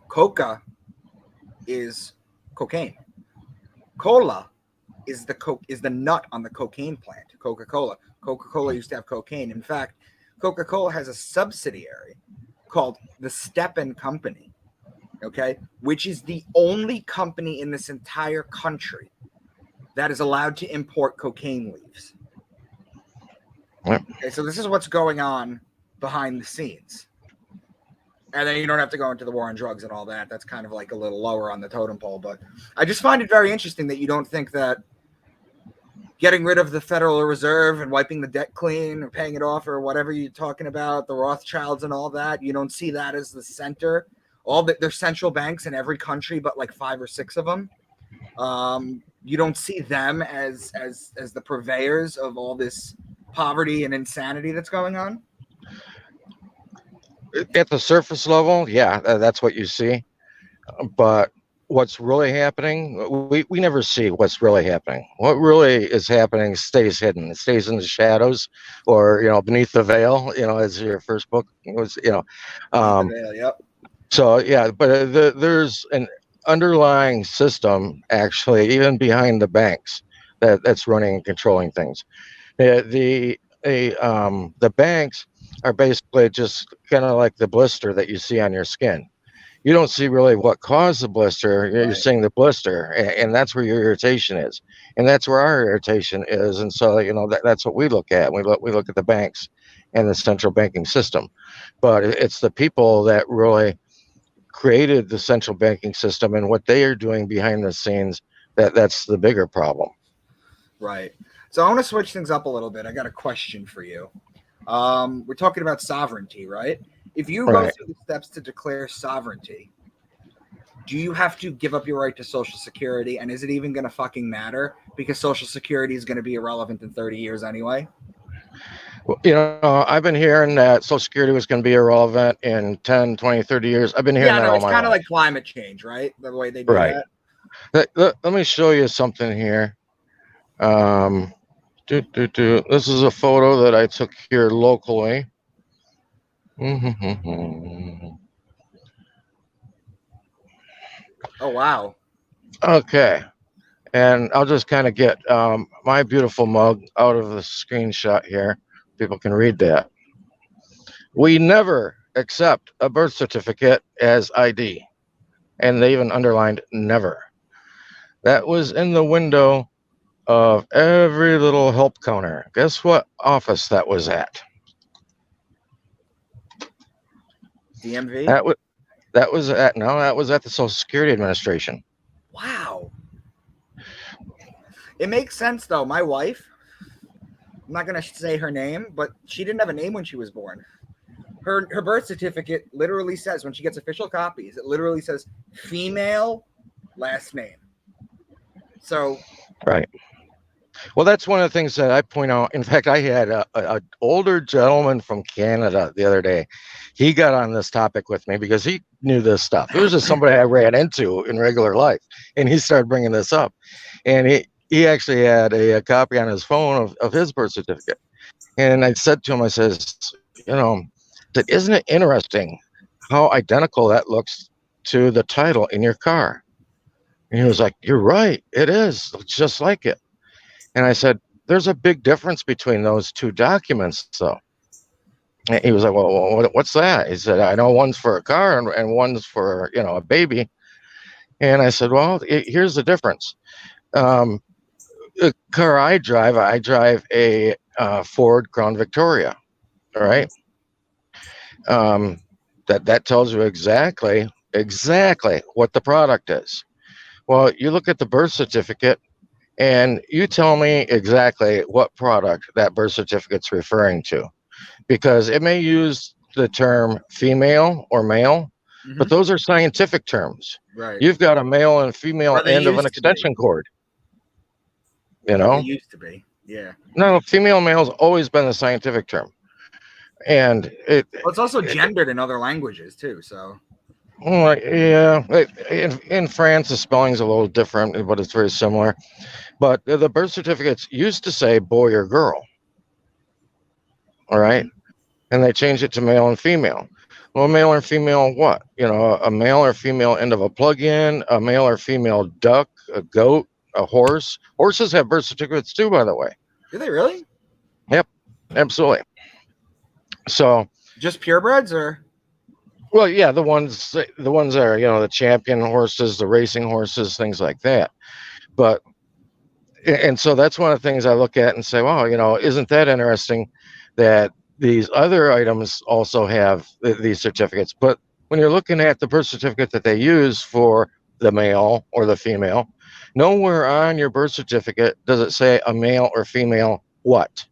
Coca is cocaine. Cola is the nut on the cocaine plant. Coca-Cola. Coca-Cola used to have cocaine. In fact, Coca-Cola has a subsidiary called the Stepan Company, okay, which is the only company in this entire country that is allowed to import cocaine leaves. Yep. Okay, so this is what's going on behind the scenes. And then you don't have to go into the war on drugs and all that. That's kind of like a little lower on the totem pole. But I just find it very interesting that you don't think that getting rid of the Federal Reserve and wiping the debt clean or paying it off or whatever you're talking about, the Rothschilds and all that, you don't see that as the center. There's central banks in every country, but like 5 or 6 of them. You don't see them as the purveyors of all this poverty and insanity that's going on. At the surface level, yeah, that's what you see. But what's really happening, we never see what's really happening. What really is happening stays hidden. It stays in the shadows, or beneath the veil. As your first book was. Yep. So yeah, but there's an underlying system actually, even behind the banks, that's running and controlling things. The banks are basically just kind of like the blister that you see on your skin. You don't see really what caused the blister. You're Right. seeing the blister, and that's where your irritation is, and that's where our irritation is. And so that's what we look at. We look at the banks and the central banking system, but it's the people that really created the central banking system and what they are doing behind the scenes. That's the bigger problem. Right. So I want to switch things up a little bit. I got a question for you. We're talking about sovereignty, right? If you go Right. through the steps to declare sovereignty, do you have to give up your right to Social Security? And is it even going to fucking matter? Because Social Security is going to be irrelevant in 30 years anyway. Well, I've been hearing that Social Security was going to be irrelevant in 10, 20, 30 years. I've been hearing that all it's my kind of life. like climate change, right? The way they do Right. that. Let me show you something here. This is a photo that I took here locally. Oh, wow. Okay. And I'll just kind of get my beautiful mug out of the screenshot here. People can read that. We never accept a birth certificate as ID. And they even underlined never. That was in the window of every little help counter. Guess what office that was at? DMV? That was at the Social Security Administration. Wow. It makes sense, though. My wife, I'm not going to say her name, but she didn't have a name when she was born. Her birth certificate literally says, when she gets official copies, it literally says female last name. So. Right. Well, that's one of the things that I point out. In fact, I had a older gentleman from Canada the other day. He got on this topic with me because he knew this stuff. It was just somebody I ran into in regular life, and he started bringing this up. And he actually had a copy on his phone of his birth certificate. And I said to him, I says, isn't it interesting how identical that looks to the title in your car? And he was like, you're right. It is. It's just like it. And I said, there's a big difference between those two documents, though. And he was like, well, what's that? He said, I know one's for a car and one's for, a baby. And I said, well, here's the difference. The car I drive a Ford Crown Victoria. All right. That tells you exactly what the product is. Well, you look at the birth certificate, and you tell me exactly what product that birth certificate's referring to, because it may use the term female or male, but those are scientific terms. Right. You've got a male and female end of an extension cord. They used to be. Yeah. No, female and male's always been the scientific term. And it's also gendered in other languages too, so. Yeah, in France the spelling's a little different, but it's very similar. But the birth certificates used to say boy or girl, all right, Mhm. and they changed it to male and female. Well, male or female what? A male or female end of a plug-in, a male or female duck, a goat, a horse. Horses have birth certificates too, by the way. Do they really? Yep, absolutely. So, Just purebreds, or? well, yeah, the ones that are the champion horses, the racing horses, things like that. But and so that's one of the things I look at and say, wow, isn't that interesting that these other items also have these certificates? But when you're looking at the birth certificate that they use for the male or the female, nowhere on your birth certificate does it say a male or female what?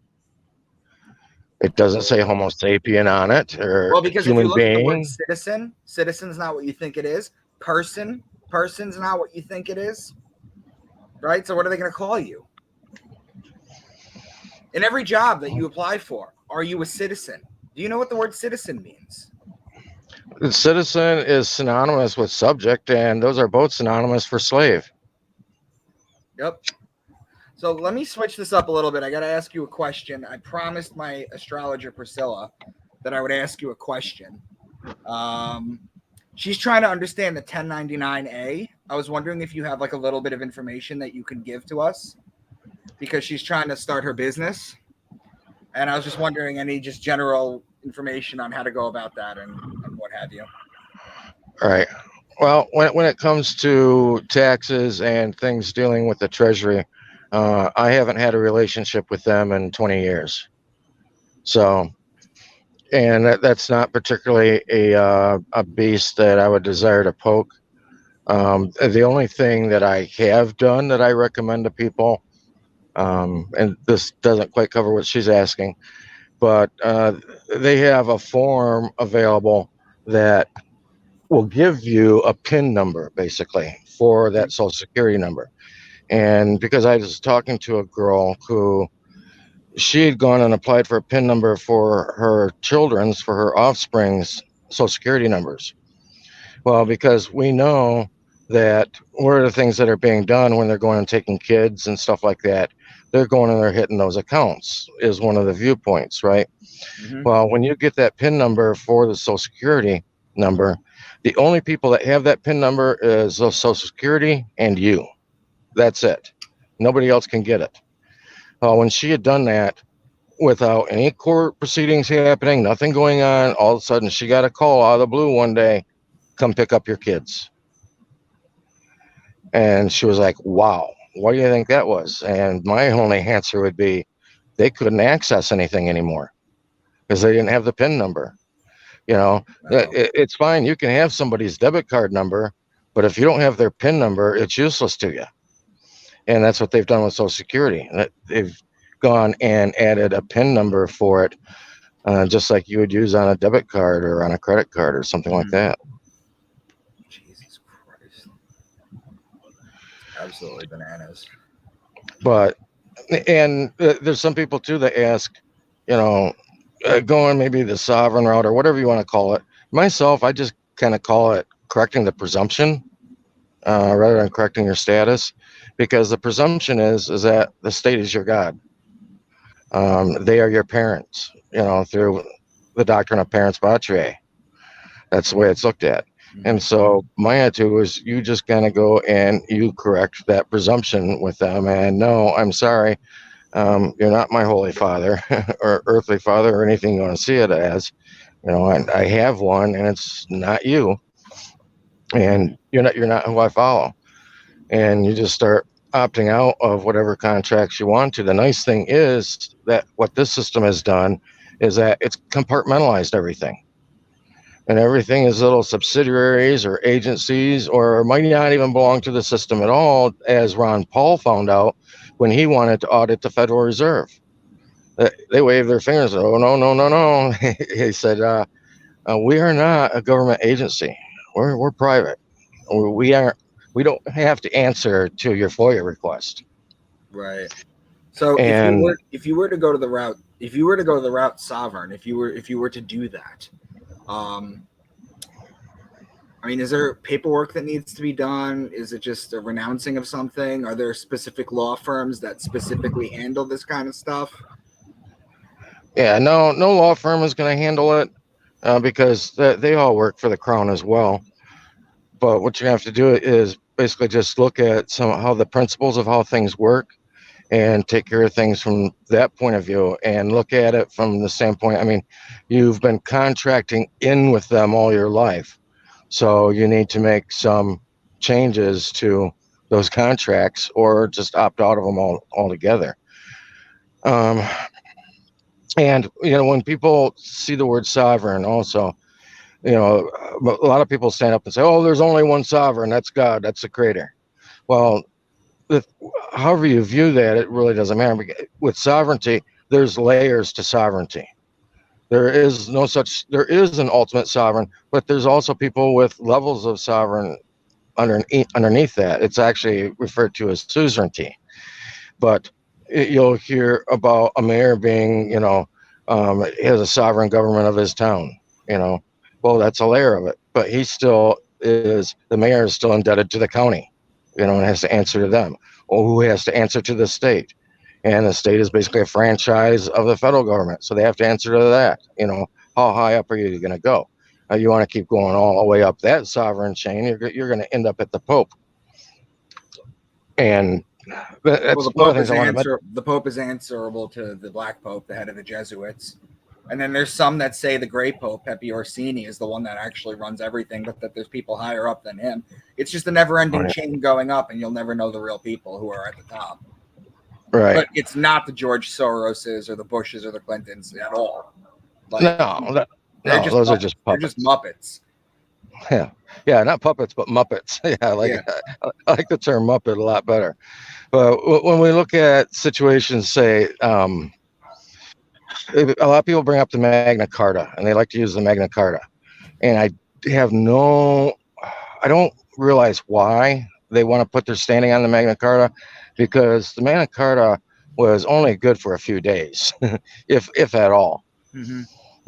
It doesn't say Homo sapien on it or Well, because if you human look at the word being. citizen, citizen's not what you think it is. Person's not what you think it is. Right? So what are they going to call you? In every job that you apply for, are you a citizen? Do you know what the word citizen means? Citizen is synonymous with subject, and those are both synonymous for slave. Yep. So let me switch this up a little bit. I got to ask you a question. I promised my astrologer Priscilla that I would ask you a question. She's trying to understand the 1099A. I was wondering if you have like a little bit of information that you could give to us, because she's trying to start her business. And I was just wondering any just general information on how to go about that and what have you. All right. Well, when it comes to taxes and things dealing with the Treasury, I haven't had a relationship with them in 20 years. So, and that's not particularly a beast that I would desire to poke. The only thing that I have done that I recommend to people, and this doesn't quite cover what she's asking, but they have a form available that will give you a PIN number basically for that social security number. And because I was talking to a girl who she had gone and applied for a PIN number for her children's, for her offspring's social security numbers. Well, because we know that one of the things that are being done when they're going and taking kids and stuff like that, they're going and they're hitting those accounts is one of the viewpoints, right? Mm-hmm. Well, when you get that PIN number for the social security number, the only people that have that PIN number is the social security and you. That's it. Nobody else can get it. When she had done that without any court proceedings happening, nothing going on, all of a sudden she got a call out of the blue one day, come pick up your kids. And she was like, wow, what do you think that was? And my only answer would be they couldn't access anything anymore because they didn't have the PIN number. It's fine. You can have somebody's debit card number, but if you don't have their PIN number, it's useless to you. And that's what they've done with Social Security. They've gone and added a PIN number for it, just like you would use on a debit card or on a credit card or something like that. Jesus Christ. Absolutely bananas. But, and there's some people too that ask, you know, going maybe the sovereign route or whatever you want to call it. Myself, I just kind of call it correcting the presumption rather than correcting your status, because the presumption is that the state is your God. They are your parents, through the doctrine of parents patriae. That's the way it's looked at. And so my attitude was, you just gotta go and you correct that presumption with them. And no, I'm sorry, you're not my holy father or earthly father or anything you want to see it as. And I have one, and it's not you, and you're not who I follow. And you just start opting out of whatever contracts you want to. The nice thing is that what this system has done is that it's compartmentalized everything. And everything is little subsidiaries or agencies, or might not even belong to the system at all, as Ron Paul found out when he wanted to audit the Federal Reserve. They waved their fingers. Oh, no, no, no, no. He said, we are not a government agency. We're private. We aren't. We don't have to answer to your FOIA request. Right. So And if you were to go to the route sovereign, if you were to do that, I mean, is there paperwork that needs to be done? Is it just a renouncing of something? Are there specific law firms that specifically handle this kind of stuff? Yeah, no law firm is going to handle it because they all work for the crown as well. But what you have to do is basically just look at how the principles of how things work and take care of things from that point of view and look at it from the standpoint. I mean, you've been contracting in with them all your life. So you need to make some changes to those contracts or just opt out of them altogether. Um, and, when people see the word sovereign also, a lot of people stand up and say, oh, there's only one sovereign. That's God. That's the creator. Well, however you view that, it really doesn't matter. With sovereignty, there's layers to sovereignty. There is an ultimate sovereign, but there's also people with levels of sovereign underneath that. It's actually referred to as suzerainty. But you'll hear about a mayor being, he has a sovereign government of his town, well, that's a layer of it. But the mayor is still indebted to the county, and has to answer to them, or who has to answer to the state. And the state is basically a franchise of the federal government. So they have to answer to that. How high up are you going to go? You want to keep going all the way up that sovereign chain, you're going to end up at the Pope. And that's the one of the things I want to mention. The Pope is answerable to the Black Pope, the head of the Jesuits. And then there's some that say the Gray Pope, Pepe Orsini, is the one that actually runs everything, but that there's people higher up than him. It's just a never-ending chain going up, and you'll never know the real people who are at the top. Right. But it's not the George Soroses or the Bushes or the Clintons at all. Those are just puppets. They're just Muppets. Yeah, not puppets, but Muppets. I like the term Muppet a lot better. But when we look at situations, say, a lot of people bring up the Magna Carta, and they like to use the Magna Carta. And I don't realize why they want to put their standing on the Magna Carta, because the Magna Carta was only good for a few days, if at all. Mm-hmm.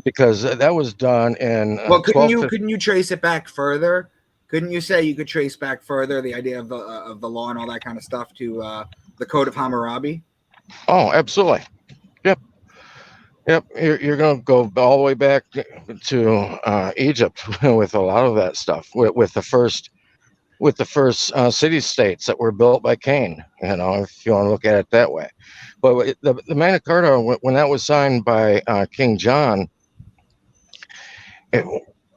Because that was done in. Well, couldn't you trace it back further? Couldn't you say you could trace back further the idea of the law and all that kind of stuff to the Code of Hammurabi? Oh, absolutely. Yep. You're going to go all the way back to Egypt with a lot of that stuff. With the first city states that were built by Cain. If you want to look at it that way. But the Magna Carta, when that was signed by King John.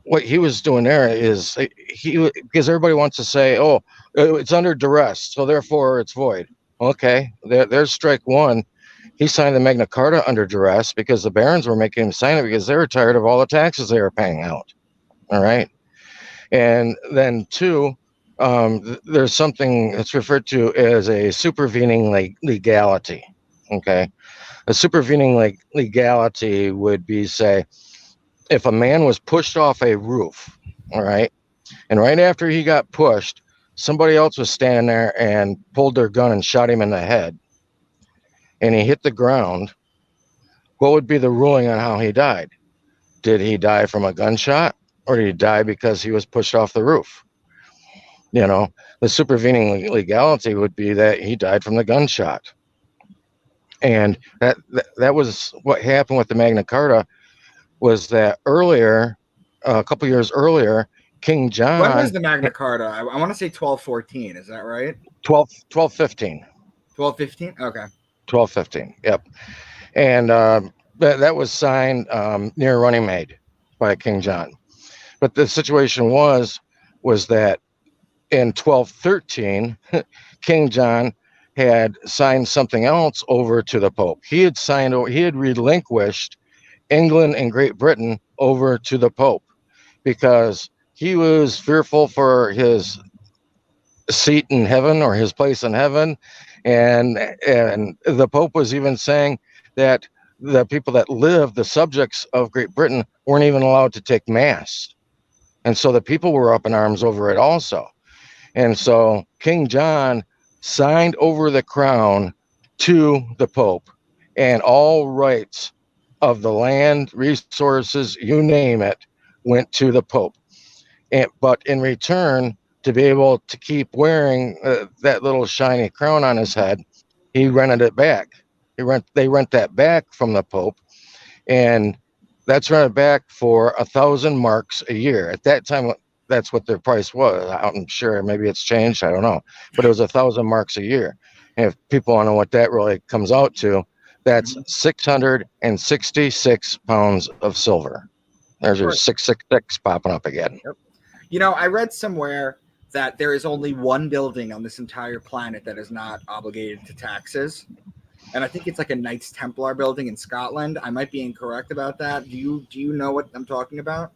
What he was doing there is because everybody wants to say, oh, it's under duress, so therefore it's void. Okay, there's strike one. He signed the Magna Carta under duress because the barons were making him sign it because they were tired of all the taxes they were paying out. All right. And then two, there's something that's referred to as a supervening legality. Okay. A supervening legality would be, say, if a man was pushed off a roof, all right, and right after he got pushed, somebody else was standing there and pulled their gun and shot him in the head, and he hit the ground, what would be the ruling on how he died? Did he die from a gunshot, or did he die because he was pushed off the roof? The supervening legality would be that he died from the gunshot. And that was what happened with the Magna Carta. Was that earlier, a couple years earlier, King John. When was the Magna Carta? I want to say 1214. Is that right? 1215. 1215? Okay. 1215. Yep. And that was signed near Runnymede by King John. But the situation was that in 1213, King John had signed something else over to the Pope. He had relinquished England and Great Britain over to the Pope because he was fearful for his seat in heaven or his place in heaven. And the Pope was even saying that the people that lived, the subjects of Great Britain, weren't even allowed to take mass. And so the people were up in arms over it also. And so King John signed over the crown to the Pope, and all rights of the land, resources, you name it, went to the Pope. but in return, to be able to keep wearing that little shiny crown on his head, he rented it back. They rent that back from the Pope, and that's rented back for 1,000 marks a year. At that time, that's what their price was. I'm sure maybe it's changed. I don't know, but it was 1,000 marks a year. And if people want to know what that really comes out to, that's 666 pounds of silver. There's Of your course. 666 popping up again. Yep. You know, I read somewhere that there is only one building on this entire planet that is not obligated to taxes. And I think it's like a Knights Templar building in Scotland. I might be incorrect about that. Do you know what I'm talking about?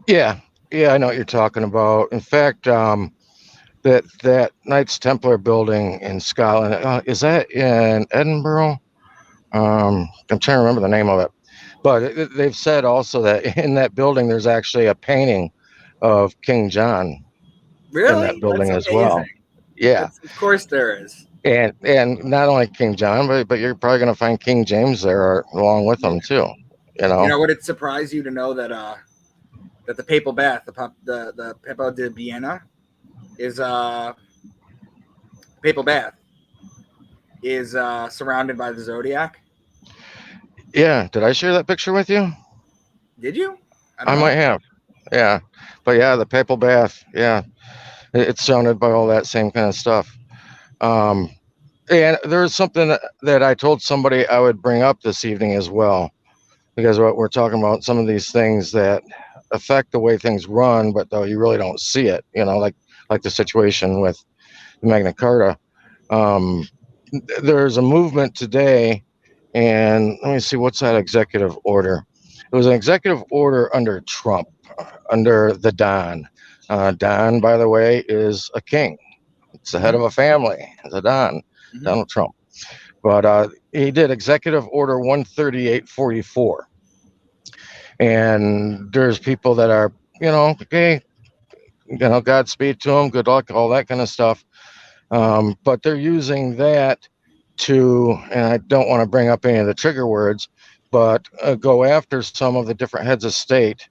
Yeah, yeah, I know what you're talking about. In fact, that Knights Templar building in Scotland, is that in Edinburgh? I'm trying to remember the name of it, but they've said also that in that building there's actually a painting of King John in that Really? That's building as amazing. well. Yeah, Of course there is. and not only King John, but you're probably going to find King James there along with Yeah. them too. You You know. know, would it surprise you to know that that the papal bath, the Pepo de Vienna, is papal bath is surrounded by the zodiac? Yeah, did I share that picture with you? Did you? I don't I might know. have. Yeah, but yeah, the papal bath. Yeah, it's surrounded by all that same kind of stuff. Um, and there's something that I told somebody I would bring up this evening as well, because what we're talking about, some of these things that affect the way things run, but though you really don't see it, like the situation with Magna Carta. Um, there's a movement today, and let me see, what's that executive order? It was an executive order under Trump, under the Don. Don, by the way, is a king. It's the head of a family. It's a Don, Mm-hmm. Donald Trump. But he did Executive Order 13844. And there's people that are, okay, Godspeed to them, good luck, all that kind of stuff. But they're using that to, and I don't want to bring up any of the trigger words, but go after some of the different heads of state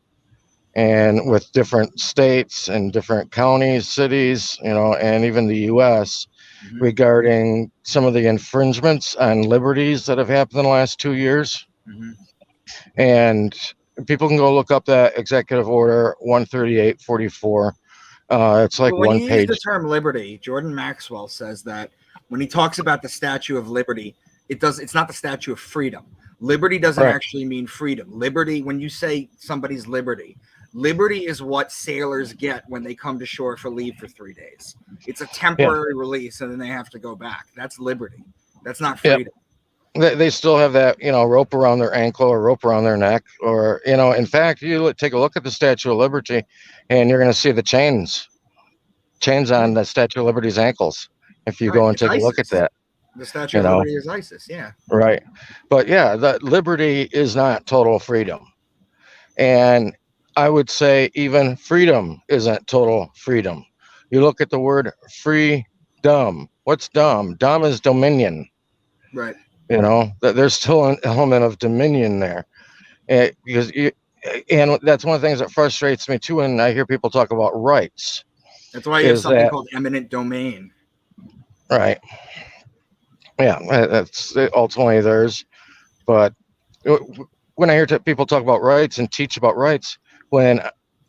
and with different states and different counties, cities, and even the U.S. Mm-hmm. regarding some of the infringements on liberties that have happened in the last 2 years. Mm-hmm. And people can go look up that Executive Order 13844. It's like But when one you use page. the term liberty, Jordan Maxwell says that when he talks about the Statue of Liberty, it's not the Statue of Freedom. Liberty doesn't Right. actually mean freedom. Liberty, when you say somebody's liberty is what sailors get when they come to shore for leave for 3 days. It's a temporary release, and then they have to go back. That's liberty. That's not freedom. They still have that, rope around their ankle or rope around their neck, or, in fact, you take a look at the Statue of Liberty and you're going to see the chains on the Statue of Liberty's ankles. If you Right. go and It's take a look at ISIS. that, The Statue of Liberty is ISIS. Yeah. right. But yeah, that liberty is not total freedom. And I would say even freedom isn't total freedom. You look at the word freedom. What's dumb? Dumb is dominion. Right. There's still an element of dominion there. And that's one of the things that frustrates me too when I hear people talk about rights. That's why you have something called eminent domain. Right. Yeah, that's ultimately theirs. But when I hear people talk about rights and teach about rights, when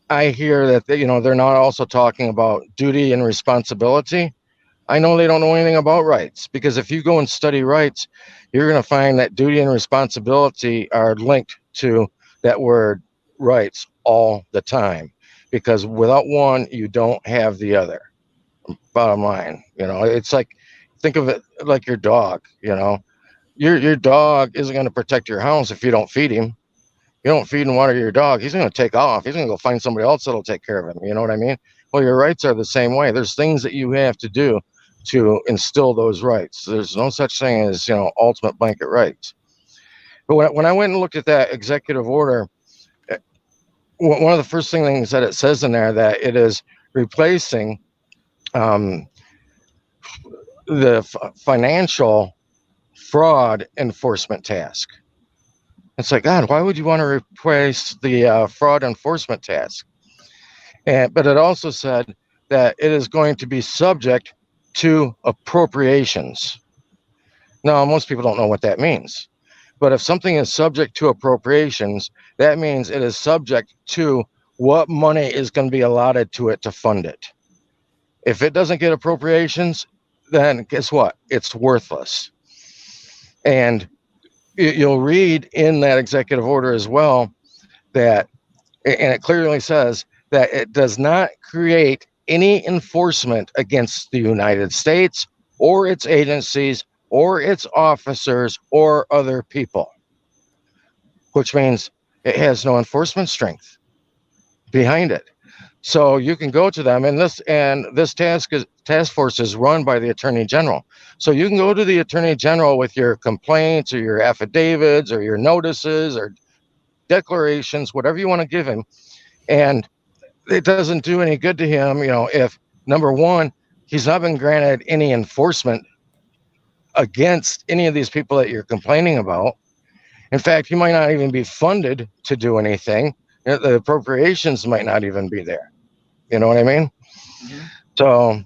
I hear that they're not also talking about duty and responsibility, I know they don't know anything about rights, because if you go and study rights, you're going to find that duty and responsibility are linked to that word rights all the time, because without one, you don't have the other. Bottom line, it's like, think of it like your dog. Your dog isn't going to protect your house if you don't feed him. You don't feed and water your dog, he's going to take off. He's going to go find somebody else that'll take care of him. You know what I mean? Well, your rights are the same way. There's things that you have to do to instill those rights. There's no such thing as, ultimate blanket rights. But when I went and looked at that executive order, one of the first things that it says in there, that it is replacing the financial fraud enforcement task. It's like, God, why would you want to replace the fraud enforcement task? But it also said that it is going to be subject to appropriations. Now, most people don't know what that means. But if something is subject to appropriations, that means it is subject to what money is going to be allotted to it to fund it. If it doesn't get appropriations, then guess what? It's worthless. And you'll read in that executive order as well that, and it clearly says that it does not create any enforcement against the United States or its agencies or its officers or other people, which means it has no enforcement strength behind it. So you can go to them, and this task force is run by the Attorney General. So you can go to the Attorney General with your complaints or your affidavits or your notices or declarations, whatever you want to give him, and it doesn't do any good to him, if number one, he's not been granted any enforcement against any of these people that you're complaining about. In fact, he might not even be funded to do anything. The appropriations might not even be there. You know what I mean? Mm-hmm. So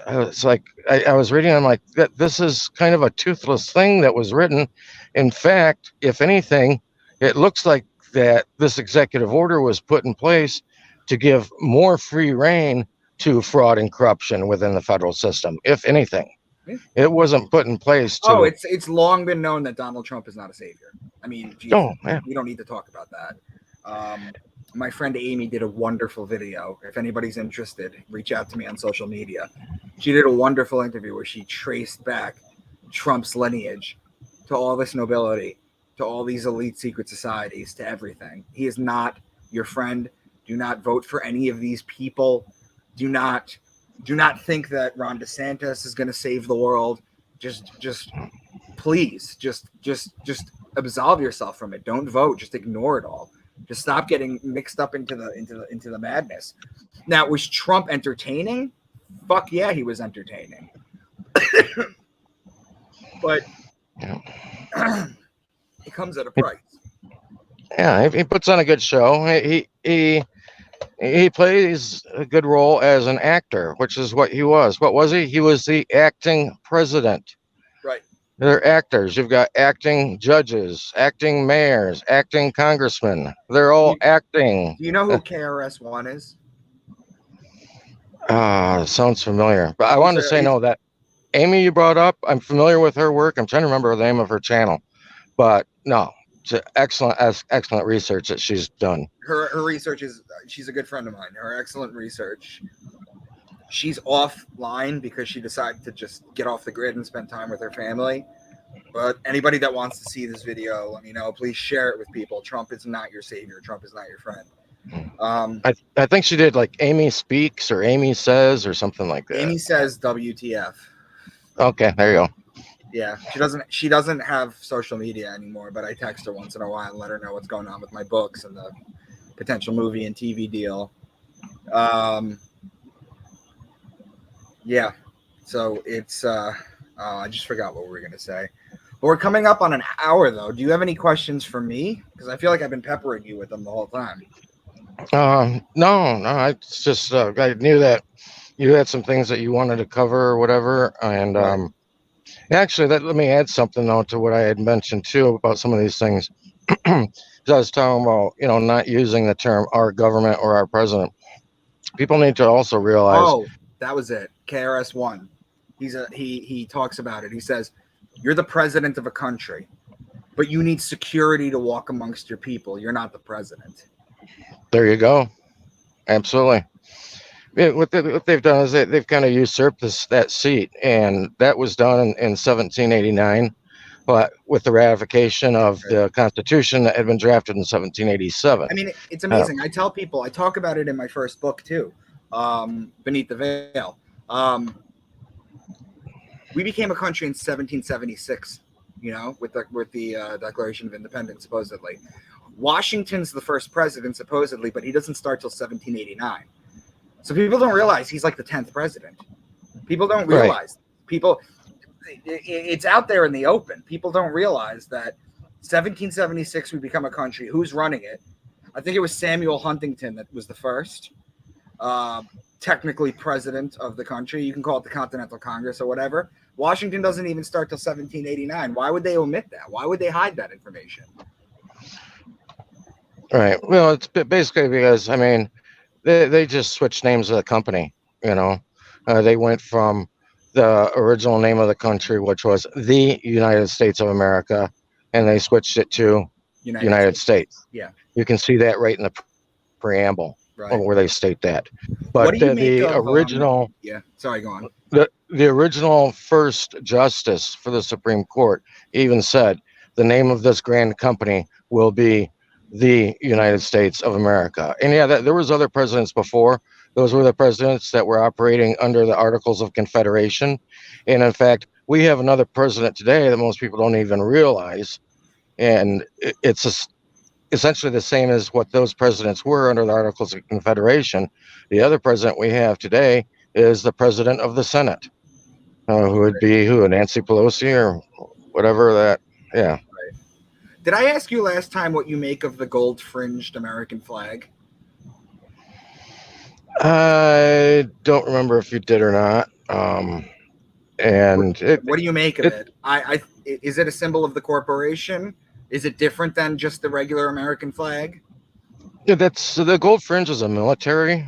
it's like I was reading, I'm like, this is kind of a toothless thing that was written. In fact, if anything, it looks like that this executive order was put in place to give more free reign to fraud and corruption within the federal system. If anything, it wasn't put in place to. Oh, it's long been known that Donald Trump is not a savior. I mean, geez, we don't need to talk about that. My friend Amy did a wonderful video. If anybody's interested, reach out to me on social media. She did a wonderful interview where she traced back Trump's lineage to all this nobility, to all these elite secret societies, to everything. He is not your friend. Do not vote for any of these people. Do not think that Ron DeSantis is going to save the world. Just please, just absolve yourself from it. Don't vote. Just ignore it all. Just stop getting mixed up into the madness. Now, was Trump entertaining? Fuck yeah, he was entertaining. But it comes at a price. Yeah, he puts on a good show. He plays a good role as an actor, which is what he was. What was he? He was the acting president. Right. They're actors. You've got acting judges, acting mayors, acting congressmen. They're all acting. Do you know who KRS-One is? Sounds familiar. But I wanted to say no, that Amy you brought up, I'm familiar with her work. I'm trying to remember the name of her channel. But no, it's excellent research that she's done. Her research she's a good friend of mine. Her excellent research. She's offline because she decided to just get off the grid and spend time with her family. But anybody that wants to see this video, let me know. Please share it with people. Trump is not your savior. Trump is not your friend. I think she did like Amy Speaks or Amy Says or something like that. Amy Says WTF. Okay, there you go. Yeah, she doesn't have social media anymore, but I text her once in a while and let her know what's going on with my books and the potential movie and TV deal. Yeah, so it's I just forgot what we were gonna say. But we're coming up on an hour though. Do you have any questions for me? Because I feel like I've been peppering you with them the whole time. No. It's just I knew that you had some things that you wanted to cover or whatever, and Right. Actually, let me add something though to what I had mentioned too about some of these things. I was talking about, not using the term "our government" or "our president." People need to also realize. Oh, that was it. KRS-One. He talks about it. He says, "You're the president of a country, but you need security to walk amongst your people. You're not the president." There you go. Absolutely. What they've done is they've kind of usurped that seat, and that was done in 1789, but with the ratification of the Constitution that had been drafted in 1787. I mean, it's amazing. I tell people, I talk about it in my first book too, Beneath the Veil. We became a country in 1776, with the Declaration of Independence, supposedly. Washington's the first president, supposedly, but he doesn't start till 1789. So people don't realize he's like the 10th president. People don't realize. Right. It's out there in the open. People don't realize that 1776 we become a country. Who's running it? I think it was Samuel Huntington that was the first. technically president of the country. You can call it the Continental Congress or whatever. Washington doesn't even start till 1789. Why would they omit that? Why would they hide that information? Right. Well, it's basically because, I mean, they just switched names of the company. They went from the original name of the country, which was the United States of America, and they switched it to United States. Yeah. You can see that right in the preamble, Right. where they state that. But What do you make the of original, yeah, sorry, go on. the original first justice for the Supreme Court even said the name of this grand company will be the United States of America. And yeah, there was other presidents before. Those were the presidents that were operating under the Articles of Confederation. And in fact, we have another president today that most people don't even realize. And it's essentially the same as what those presidents were under the Articles of Confederation. The other president we have today is the president of the Senate, who would be Nancy Pelosi or whatever that. Yeah. Right. Did I ask you last time what you make of the gold fringed American flag? I don't remember if you did or not. And what do you make of it? Is it a symbol of the corporation? Is it different than just the regular American flag? Yeah, that's the gold fringe is a military.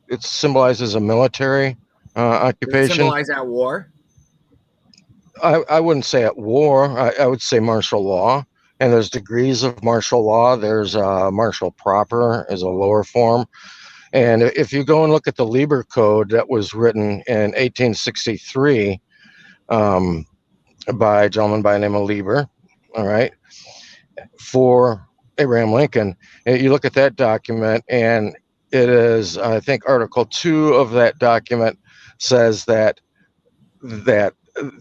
It symbolizes a military occupation. Does it symbolize at war? I wouldn't say at war. I would say martial law. And there's degrees of martial law. There's martial proper is a lower form. And if you go and look at the Lieber Code that was written in 1863 by a gentleman by the name of Lieber, all right, for Abraham Lincoln, you look at that document, and it is, I think, Article 2 of that document says that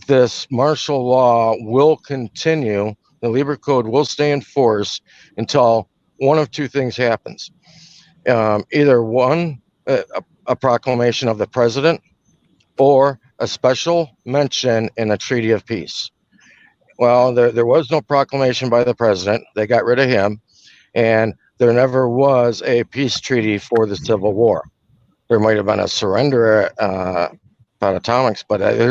this martial law will continue. The Lieber Code will stay in force until one of two things happens. Either one, a proclamation of the president, or a special mention in a treaty of peace. Well, there was no proclamation by the president. They got rid of him, and there never was a peace treaty for the Civil War. There might have been a surrender about atomics, but there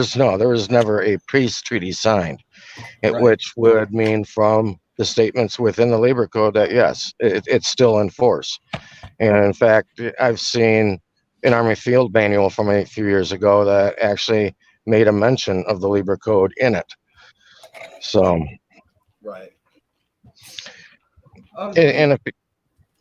was never a peace treaty signed, which would mean from the statements within the Lieber Code that yes, it's still in force. And in fact, I've seen an Army field manual from a few years ago that actually made a mention of the Lieber Code in it. So, right. And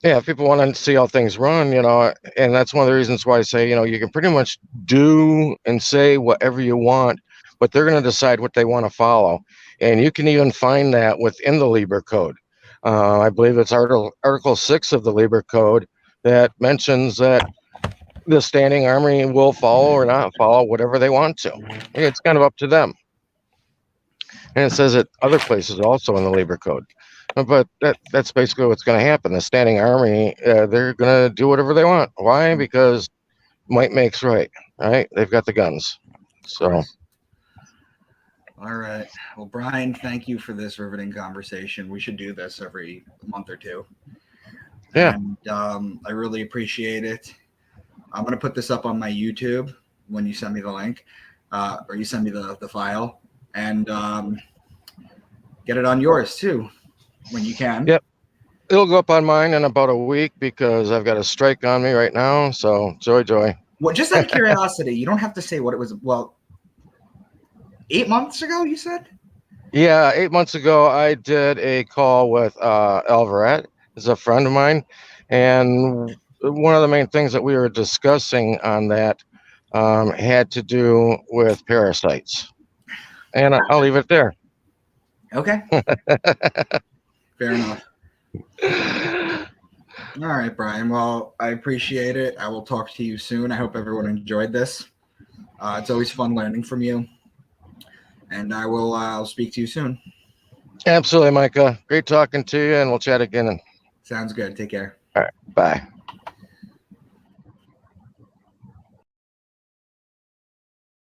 if people want to see how things run, and that's one of the reasons why I say, you can pretty much do and say whatever you want, but they're going to decide what they want to follow. And you can even find that within the Lieber Code. I believe it's Article 6 of the Lieber Code that mentions that the standing army will follow or not follow whatever they want to. It's kind of up to them. And it says it other places also in the Lieber Code. But that's basically what's going to happen. The standing army, they're going to do whatever they want. Why? Because might makes right, right? They've got the guns. So. All right. Well, Bryan, thank you for this riveting conversation. We should do this every month or two. Yeah. And I really appreciate it. I'm going to put this up on my YouTube when you send me the link, or you send me the file, and get it on yours too when you can. Yep. It'll go up on mine in about a week because I've got a strike on me right now. So joy. Well, just out of curiosity, you don't have to say what it was. Well, 8 months ago, you said? Yeah, 8 months ago, I did a call with Alvaret, is a friend of mine, and one of the main things that we were discussing on that had to do with parasites, and I'll leave it there. Okay. Fair enough. All right, Bryan. Well, I appreciate it. I will talk to you soon. I hope everyone enjoyed this. It's always fun learning from you. And I'll speak to you soon. Absolutely, Micah. Great talking to you, and we'll chat again. Sounds good. Take care. All right. Bye.